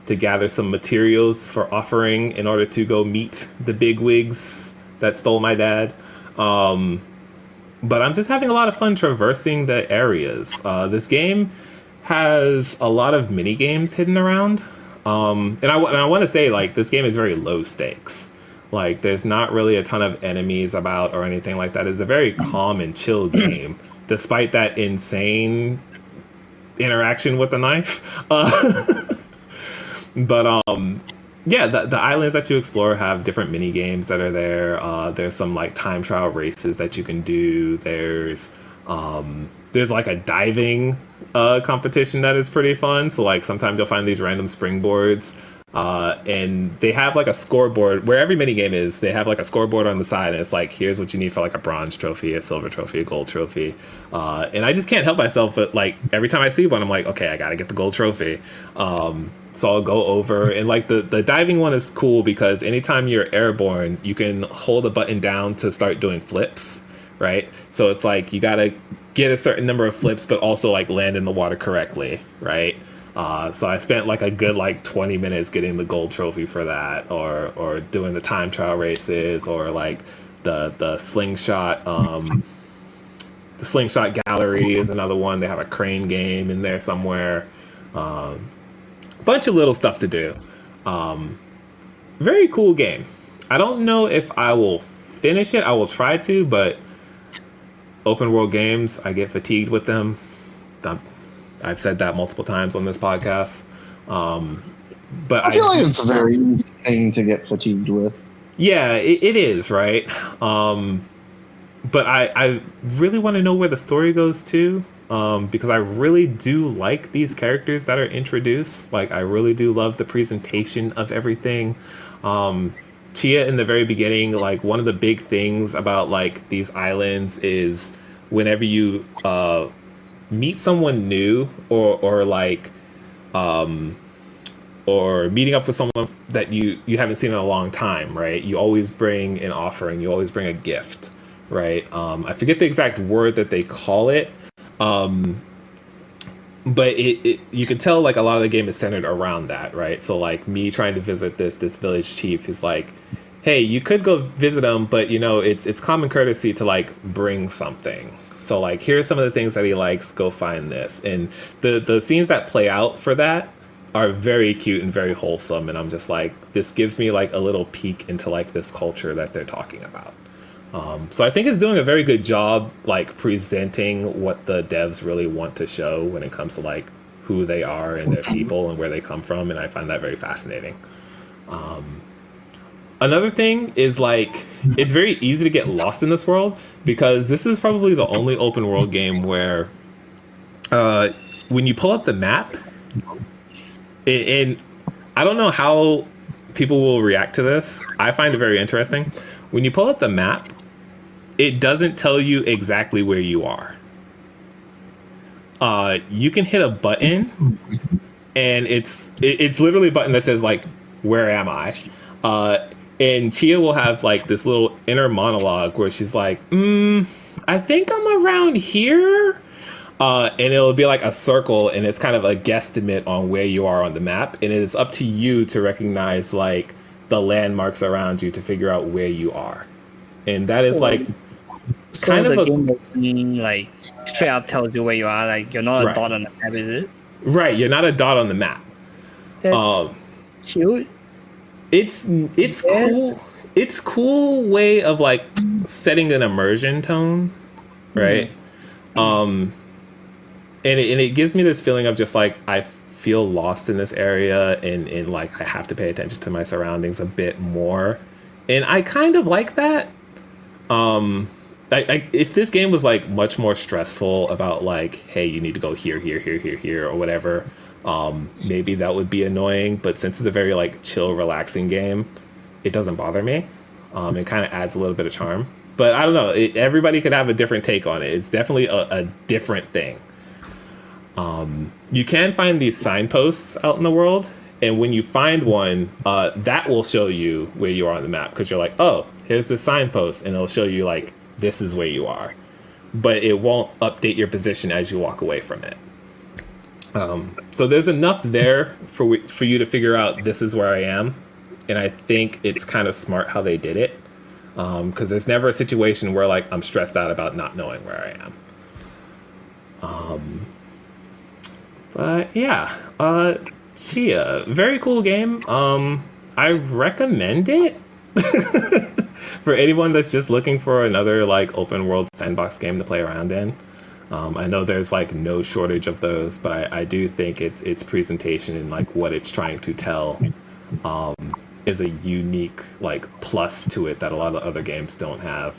gather some materials for offering in order to go meet the bigwigs that stole my dad. But I'm just having a lot of fun traversing the areas. This game has a lot of mini games hidden around. And I want to say like this game is very low stakes. Like there's not really a ton of enemies about or anything like that. It's a very calm and chill game, despite that insane interaction with the knife. But yeah, the islands that you explore have different mini games that are there. There's some like time trial races that you can do. There's like a diving competition that is pretty fun. So like sometimes you'll find these random springboards. And they have like a scoreboard where every mini game is. They have like a scoreboard on the side, and it's like, here's what you need for like a bronze trophy, a silver trophy, a gold trophy. And I just can't help myself, but like every time I see one, I'm like, okay, I gotta get the gold trophy. So I'll go over, and like the diving one is cool because anytime you're airborne, you can hold a button down to start doing flips, right? So it's like you gotta get a certain number of flips, but also like land in the water correctly, right? So I spent like a good like 20 minutes getting the gold trophy for that, or doing the time trial races, or like the slingshot. The slingshot gallery is another one. They have a crane game in there somewhere. Bunch of little stuff to do. Very cool game. I don't know if I will finish it. I will try to, but open world games, I get fatigued with them. I've said that multiple times on this podcast. But I feel like it's a very easy thing to get fatigued with. Yeah, it is, right? But I really want to know where the story goes to, because I really do like these characters that are introduced. Like, I really do love the presentation of everything. Tchia in the very beginning, like, one of the big things about, like, these islands is whenever you meet someone new, or meeting up with someone that you haven't seen in a long time, right? You always bring an offering. You always bring a gift, right? I forget the exact word that they call it, but it you can tell like a lot of the game is centered around that, right? So like me trying to visit this village chief is like, hey, you could go visit him, but you know it's common courtesy to like bring something. So like, here's some of the things that he likes. Go find this, and the scenes that play out for that are very cute and very wholesome. And I'm just like, this gives me like a little peek into like this culture that they're talking about. So I think it's doing a very good job like presenting what the devs really want to show when it comes to like who they are and their people and where they come from, and I find that very fascinating. Another thing is like, it's very easy to get lost in this world because this is probably the only open world game where when you pull up the map, and I don't know how people will react to this. I find it very interesting. When you pull up the map, it doesn't tell you exactly where you are. You can hit a button, and it's literally a button that says like, where am I? And Tchia will have like this little inner monologue where she's like, I think I'm around here. And it'll be like a circle, and it's kind of a guesstimate on where you are on the map. And it is up to you to recognize like the landmarks around you to figure out where you are. And that is like kind of the game doesn't, like straight up tells you where you are. Like you're not a dot on the map, is it? Right, you're not a dot on the map. That's cute. It's cool. It's cool way of like setting an immersion tone, right? And it gives me this feeling of just like I feel lost in this area, and like I have to pay attention to my surroundings a bit more, and I kind of like that. If this game was like much more stressful about like, hey, you need to go here, or whatever, maybe that would be annoying. But since it's a very like chill, relaxing game, it doesn't bother me. It kind of adds a little bit of charm. But I don't know. Everybody could have a different take on it. It's definitely a different thing. You can find these signposts out in the world, and when you find one, that will show you where you are on the map, because you're like, oh, here's the signpost, and it'll show you like this is where you are, but it won't update your position as you walk away from it. So there's enough there for you to figure out this is where I am, and I think it's kind of smart how they did it, because there's never a situation where like I'm stressed out about not knowing where I am. But yeah, Tchia, very cool game. I recommend it for anyone that's just looking for another like open world sandbox game to play around in. I know there's like no shortage of those, but I do think its presentation and like what it's trying to tell is a unique like plus to it that a lot of other games don't have.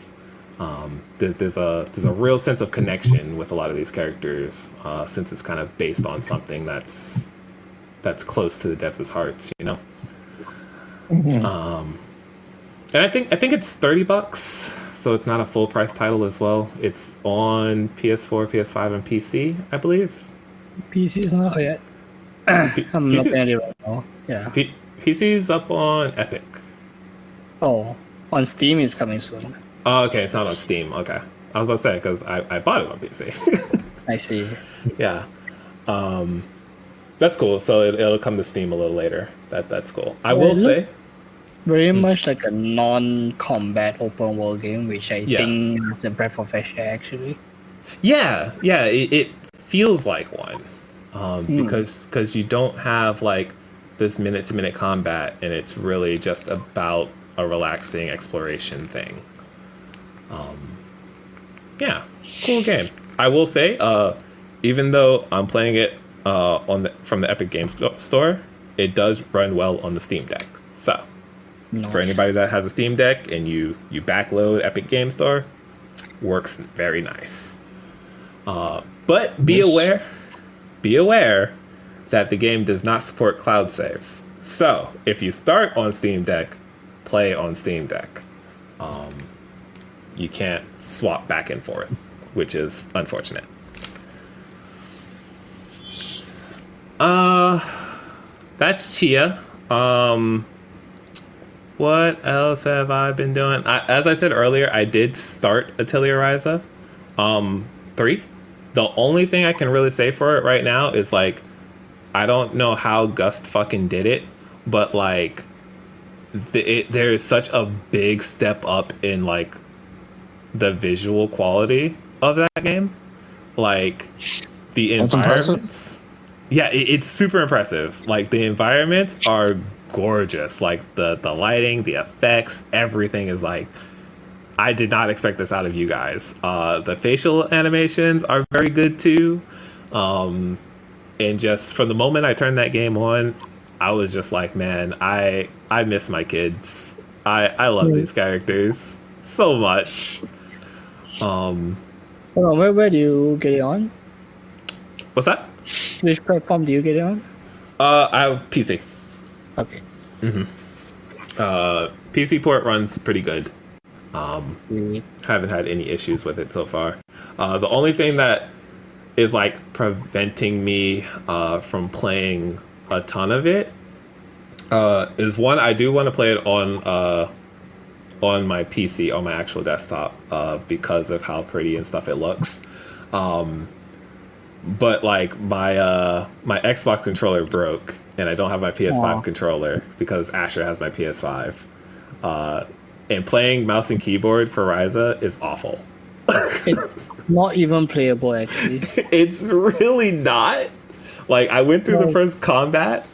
There's a real sense of connection with a lot of these characters, since it's kind of based on something that's close to the devs' hearts, you know. And I think it's $30, so it's not a full price title as well. It's on PS4, PS5, and PC, I believe. PC is not yet. I'm looking at it right now. Yeah. PC's up on Epic. Oh, on Steam is coming soon. Oh, okay, it's not on Steam. Okay, I was about to say because I bought it on PC. I see. Yeah, that's cool. So it'll come to Steam a little later. That's cool. I will say, very much like a non-combat open world game, which I think is a breath of fresh air, actually. Yeah, it feels like one, because you don't have like this minute-to-minute combat, and it's really just about a relaxing exploration thing. Yeah, cool game. I will say, even though I'm playing it from the Epic Games Store, it does run well on the Steam Deck. So, nice. For anybody that has a Steam Deck and you backload Epic Games Store, works very nice. But be aware that the game does not support cloud saves. So, if you start on Steam Deck, play on Steam Deck. You can't swap back and forth, which is unfortunate. That's Tchia. What else have I been doing? As I said earlier, I did start Atelier Ryza 3. The only thing I can really say for it right now is like, I don't know how Gust fucking did it, but like there is such a big step up in like the visual quality of that game. Like the environments. Yeah, it's super impressive. Like the environments are gorgeous. Like the lighting, the effects, everything is like, I did not expect this out of you guys. The facial animations are very good too. And just from the moment I turned that game on, I was just like, man, I miss my kids. I love these characters so much. Where do you get it on? What's that? Which platform do you get it on? I have PC. Okay. PC port runs pretty good. Haven't had any issues with it so far. The only thing that is like preventing me from playing a ton of it is one, I do want to play it on my PC, on my actual desktop, because of how pretty and stuff it looks. But like my Xbox controller broke, and I don't have my PS5 controller because Asher has my PS5. And playing mouse and keyboard for Ryza is awful. It's not even playable, actually. It's really not. Like, I went through the first combat.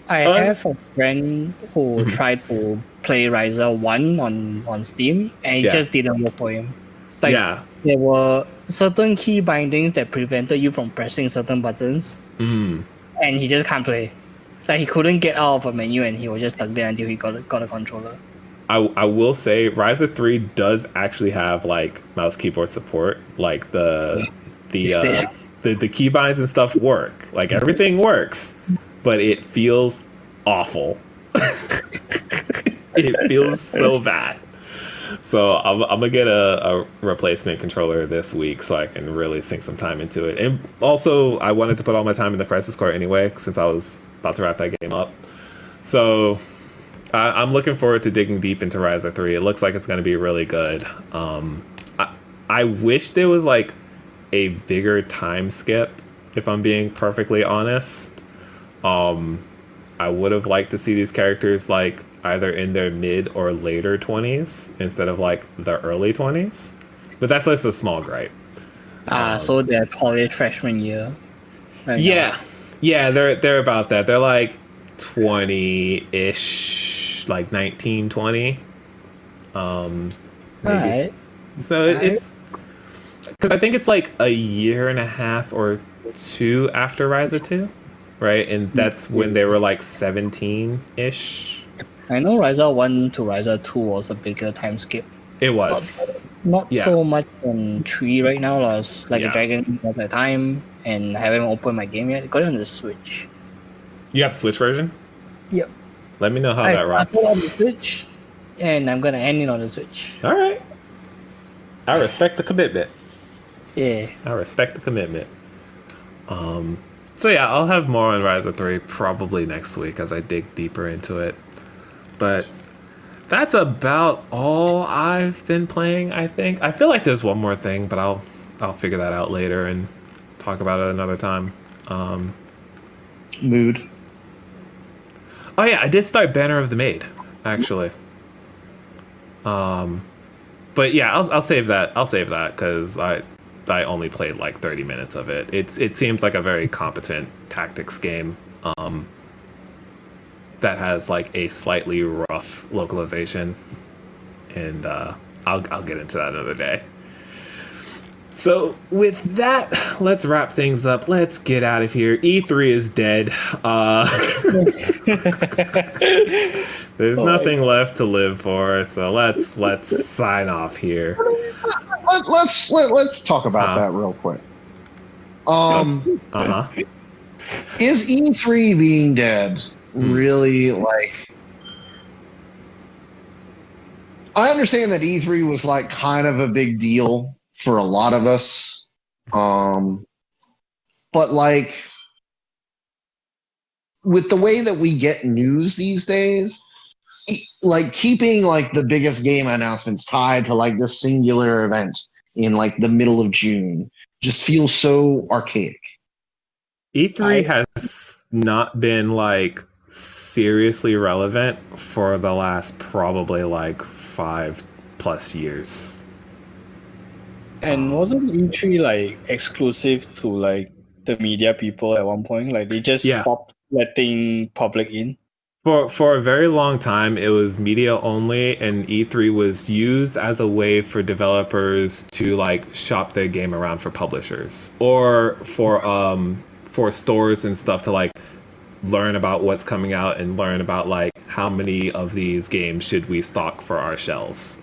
I have a friend who tried to play Ryza 1 on Steam, and it just didn't work for him. Like, there were certain key bindings that prevented you from pressing certain buttons, and he just can't play. Like, he couldn't get out of a menu, and he was just stuck there until he got a controller. I will say Ryza 3 does actually have like mouse keyboard support. Like the keybinds and stuff work. Like everything works, but it feels awful. It feels so bad. So I'm gonna get a replacement controller this week so I can really sink some time into it. And also, I wanted to put all my time into Crisis Core anyway, since I was about to wrap that game up. So I'm looking forward to digging deep into Ryza 3. It looks like it's going to be really good. I wish there was like a bigger time skip, if I'm being perfectly honest. I would have liked to see these characters like either in their mid or later 20s instead of like the early 20s. But that's just a small gripe. So they're college freshman year. Right Yeah. now. Yeah, they're about that. They're like 20-ish, like 19, 20. Maybe. Alright. So it's because I think it's like a year and a half or two after Ryza 2, right? And that's when they were like 17-ish. I know Ryza 1 to Ryza 2 was a bigger time skip. It was. Not Yeah. so much on 3 right now. I was like Yeah. a dragon at the time, and I haven't opened my game yet. Got it on the Switch. You got the Switch version? Yep. Let me know how I that rocks. started on the Switch, and I'm gonna end it on the Switch. All right. I respect the commitment. Yeah. I respect the commitment. So yeah, I'll have more on Ryza 3 probably next week as I dig deeper into it. But that's about all I've been playing, I think. I feel like there's one more thing, but I'll figure that out later and talk about it another time. Mood. Oh yeah, I did start Banner of the Maid, actually. But yeah, I'll save that. I'll save that because I only played like 30 minutes of it. It seems like a very competent tactics game. That has like a slightly rough localization, and I'll get into that another day. So with that, let's wrap things up. Let's get out of here. E3 is dead. There's nothing left to live for, so let's sign off here. Let's talk about that real quick. Is E3 being dead really like? I understand that E3 was like kind of a big deal for a lot of us, but like with the way that we get news these days, like keeping like the biggest game announcements tied to like the singular event in like the middle of June just feels so archaic. E3 has not been like seriously relevant for the last probably like 5+ years. And wasn't E3 like exclusive to like the media people at one point? Like they just stopped letting public in. For a very long time, it was media only, and E3 was used as a way for developers to like shop their game around for publishers, or for stores and stuff to like learn about what's coming out and learn about like how many of these games should we stock for our shelves.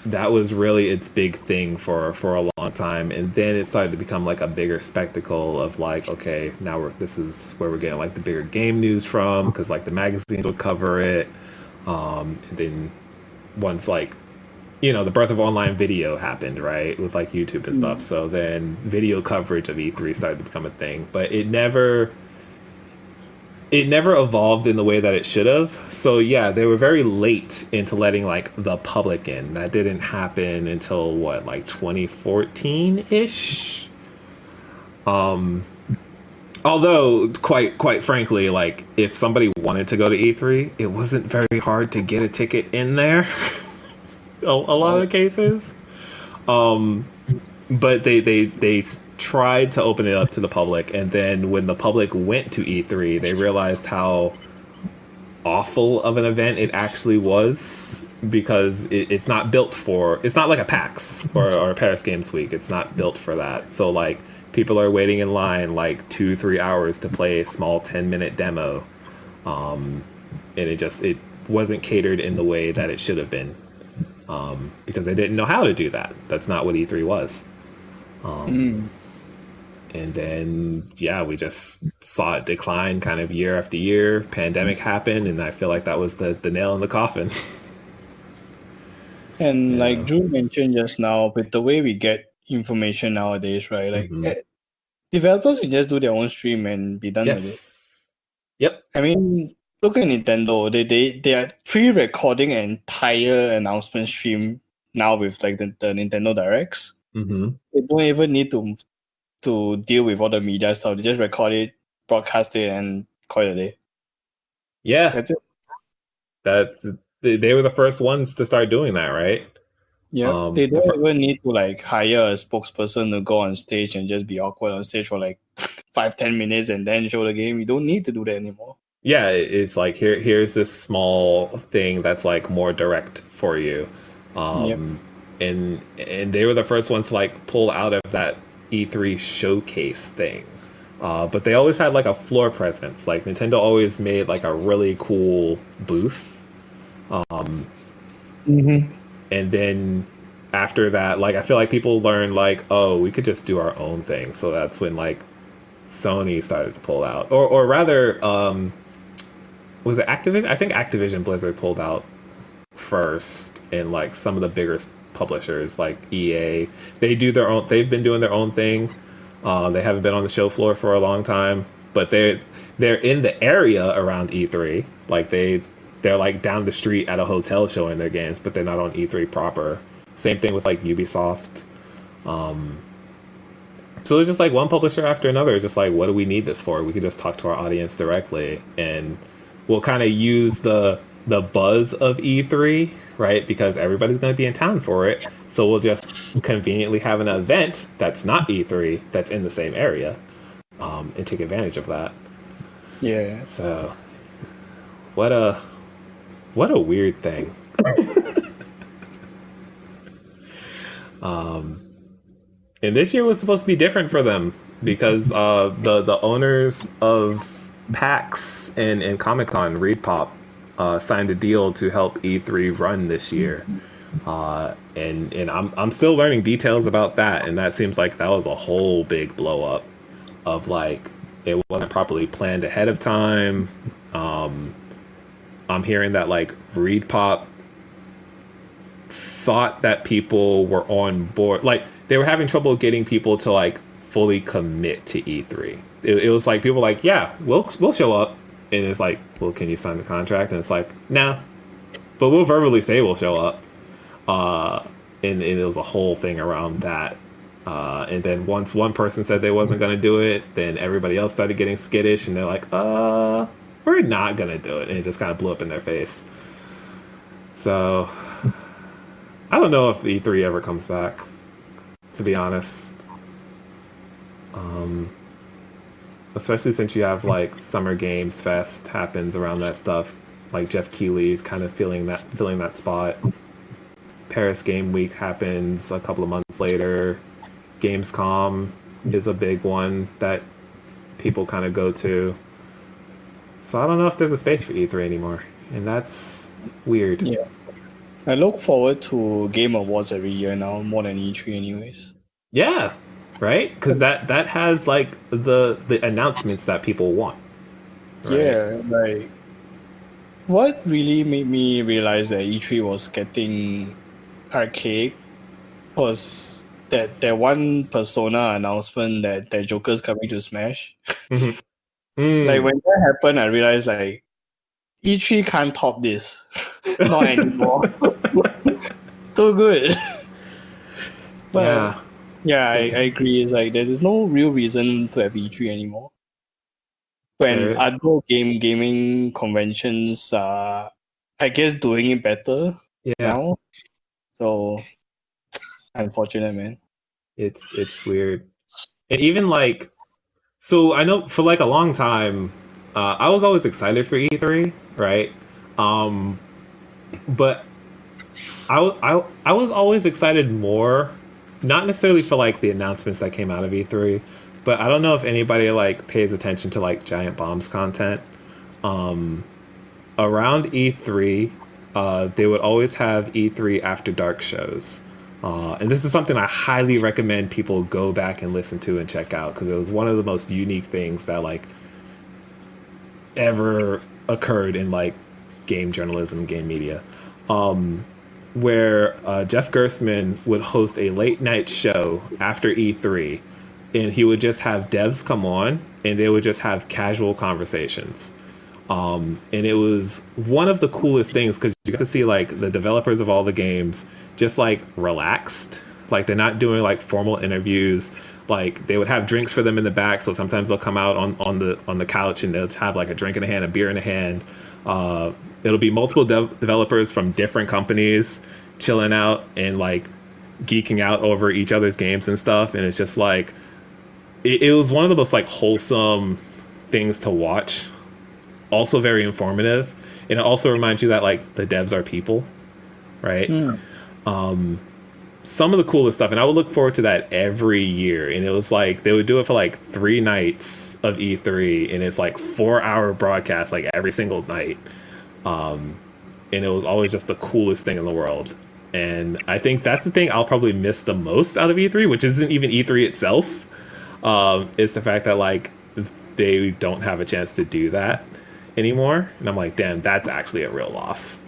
That was really its big thing for a long time, and then it started to become like a bigger spectacle of like, okay, now this is where we're getting like the bigger game news from, because like the magazines would cover it, and then once like, you know, the birth of online video happened, right, with like YouTube and stuff, so then video coverage of E3 started to become a thing, but it never evolved in the way that it should have. So yeah, they were very late into letting like the public in. That didn't happen until what, like 2014-ish. Although quite frankly, like if somebody wanted to go to E3, it wasn't very hard to get a ticket in there. a lot of the cases. But they tried to open it up to the public, and then when the public went to E3, they realized how awful of an event it actually was, because it's not built for, it's not like a PAX or a Paris Games Week. It's not built for that. So like people are waiting in line like 2-3 hours to play a small 10-minute demo, and it wasn't catered in the way that it should have been, because they didn't know how to do that. That's not what E3 was. And then, yeah, we just saw it decline kind of year after year. Pandemic happened, and I feel like that was the nail in the coffin. And like Yeah. Drew mentioned just now, with the way we get information nowadays, right? Like Mhm. developers can just do their own stream and be done with it. Yes. Yep. I mean, look at Nintendo. They are pre-recording an entire announcement stream now with like the Nintendo Directs. Mm-hmm. They don't even need to deal with all the media stuff. They just record it, broadcast it, and call it a day. Yeah. That's it. They were the first ones to start doing that, right? Yeah. They don't even need to like hire a spokesperson to go on stage and just be awkward on stage for like 5-10 minutes and then show the game. You don't need to do that anymore. Yeah, it's like here's this small thing that's like more direct for you. Yep. And they were the first ones to like pull out of that E3 showcase thing. But they always had like a floor presence. Like Nintendo always made like a really cool booth. Mm-hmm. And then after that, like I feel like people learned like, oh, we could just do our own thing. So that's when like Sony started to pull out. Or rather, was it Activision? I think Activision Blizzard pulled out first, and like some of the bigger publishers like EA, they've been doing their own thing. They haven't been on the show floor for a long time, but they're in the area around E3. Like they're like down the street at a hotel showing their games, but they're not on E3 proper. Same thing with like Ubisoft. So it's just like one publisher after another. It's just like, what do we need this for? We could just talk to our audience directly, and we'll kind of use the buzz of E3, right? Because everybody's going to be in town for it. So we'll just conveniently have an event that's not E3 that's in the same area, and take advantage of that. Yeah. So what a weird thing. And this year was supposed to be different for them because the owners of PAX and Comic-Con, ReedPop, signed a deal to help E3 run this year. And I'm still learning details about that, and that seems like that was a whole big blow up of like it wasn't properly planned ahead of time. I'm hearing that like ReedPop thought that people were on board, like they were having trouble getting people to like fully commit to E3. It was like people were like, yeah, we'll show up, and it's like, well, can you sign the contract? And it's like, nah, but we'll verbally say we'll show up. And it was a whole thing around that. And then once one person said they wasn't gonna do it, then everybody else started getting skittish, and they're like, we're not gonna do it, and it just kind of blew up in their face. So I don't know if E3 ever comes back, to be honest. Especially since you have like Summer Games Fest happens around that stuff. Like Jeff Keighley's kind of filling that spot. Paris Game Week happens a couple of months later. Gamescom is a big one that people kind of go to. So I don't know if there's a space for E3 anymore, and that's weird. Yeah. I look forward to Game Awards every year now, more than E3 anyways. Yeah, right? Because that has like the announcements that people want. Right? Yeah, like what really made me realize that E3 was getting archaic was that one Persona announcement that Joker's coming to Smash. Like when that happened, I realized like E3 can't top this. Not anymore. So good. But yeah, I agree. It's like there's no real reason to have E3 anymore. When other gaming conventions are, I guess, doing it better now. So unfortunate, man. It's weird. And even like, so I know for like a long time, I was always excited for E3, right? But I was always excited more, not necessarily for like the announcements that came out of E3, but I don't know if anybody like pays attention to like Giant Bomb's content. Around E3, they would always have E3 After Dark shows. And this is something I highly recommend people go back and listen to and check out, because it was one of the most unique things that like ever occurred in like game journalism, game media. where Jeff Gerstmann would host a late night show after E3, and he would just have devs come on, and they would just have casual conversations. And it was one of the coolest things because you got to see like the developers of all the games just like relaxed, like they're not doing like formal interviews. Like they would have drinks for them in the back, so sometimes they'll come out on the couch and they'll have like a drink in a hand, a beer in a hand. It'll be multiple developers from different companies chilling out and like geeking out over each other's games and stuff. And it's just like it was one of the most like wholesome things to watch. Also very informative, and it also reminds you that like the devs are people, right? Some of the coolest stuff, and I would look forward to that every year. And it was like they would do it for like 3 nights of E3, and it's like 4-hour broadcast like every single night. And it was always just the coolest thing in the world. And I think that's the thing I'll probably miss the most out of E3, which isn't even E3 itself. Is the fact that like they don't have a chance to do that anymore. And I'm like, damn, that's actually a real loss.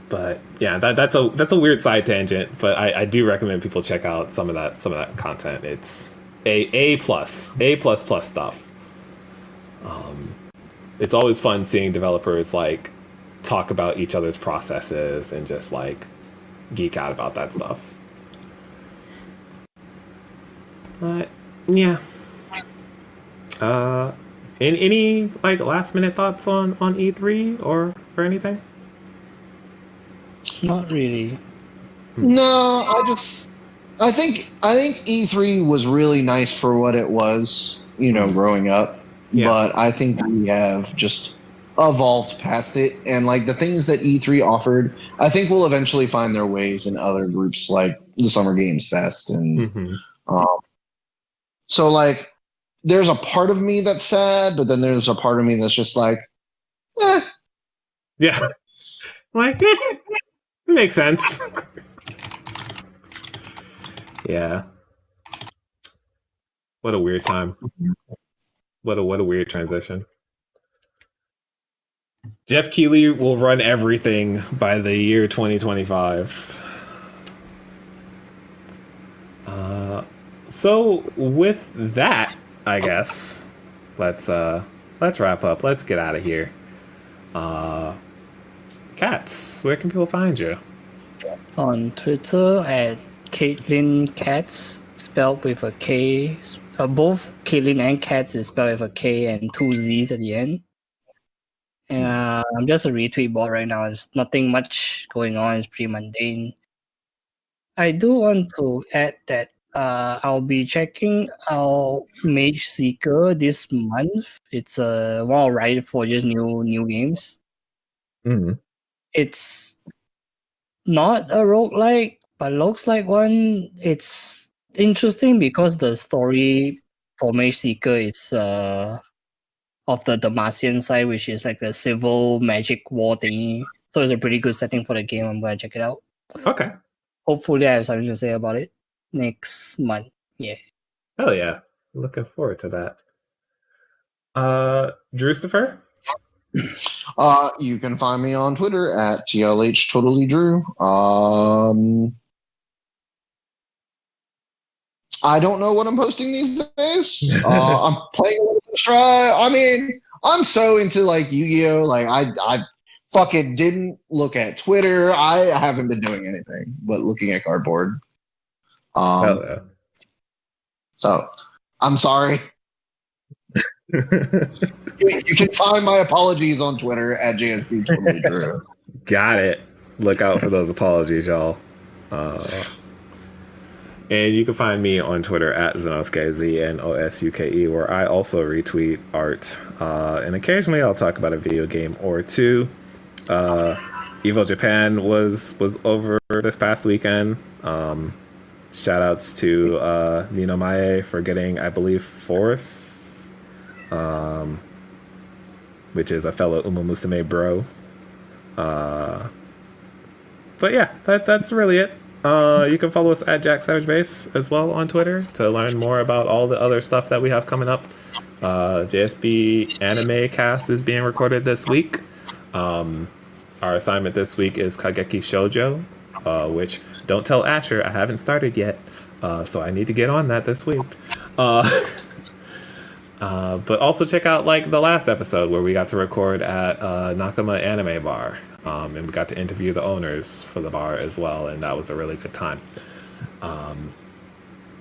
But yeah, that's a weird side tangent, but I do recommend people check out some of that content. It's A plus stuff. It's always fun seeing developers like talk about each other's processes and just like geek out about that stuff. But yeah. Any like last minute thoughts on E3 or anything? Not really. No, I think E3 was really nice for what it was, growing up. Yeah. But I think we have just evolved past it, and like the things that E3 offered, I think will eventually find their ways in other groups like the Summer Games Fest, and so like there's a part of me that's sad, but then there's a part of me that's just like, yeah, like it makes sense. Yeah. What a weird time. What a weird transition. Jeff Keighley will run everything by the year 2025. So with that, I guess let's wrap up. Let's get out of here. Katz, where can people find you? On Twitter at Caitlin Katz, spelled with a K. Both Caitlin and Katz is spelled with a K and 2 Z's at the end. And I'm just a retweet bot right now. There's nothing much going on. It's pretty mundane. I do want to add that I'll be checking out Mage Seeker this month. It's one of Riot Forge's new games. Mm-hmm. It's not a roguelike, but looks like one. It's interesting because the story for Mage Seeker is of the Demacian side, which is like the civil magic war thingy. So it's a pretty good setting for the game. I'm gonna check it out. Okay. Hopefully I have something to say about it next month. Yeah. Hell yeah. Looking forward to that. Drewstifer? You can find me on Twitter at TLHTotallyDrew. I don't know what I'm posting these days. I'm playing a little Stride. I mean, I'm so into like Yu-Gi-Oh! Like I fucking didn't look at Twitter. I haven't been doing anything but looking at cardboard. Hell yeah. So I'm sorry. You can find my apologies on Twitter at JSB Totally Drew. Got it. Look out for those apologies, y'all. And you can find me on Twitter at Zenosuke, Znosuke, where I also retweet art. And occasionally I'll talk about a video game or two. Evo Japan was over this past weekend. Shout outs to Nino Mae for getting, I believe, 4th. Which is a fellow Uma Musume bro. But yeah, that's really it. You can follow us at Jack Savage Base as well on Twitter to learn more about all the other stuff that we have coming up. JSB Anime Cast is being recorded this week. Our assignment this week is Kageki Shoujo, which don't tell Asher I haven't started yet, so I need to get on that this week. But also check out like the last episode where we got to record at Nakama Anime Bar, and we got to interview the owners for the bar as well, and that was a really good time.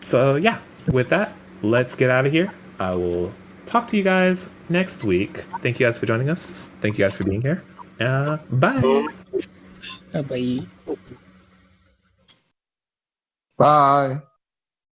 So yeah, with that, let's get out of here. I will talk to you guys next week. Thank you guys for joining us. Thank you guys for being here. Bye. Bye. Bye.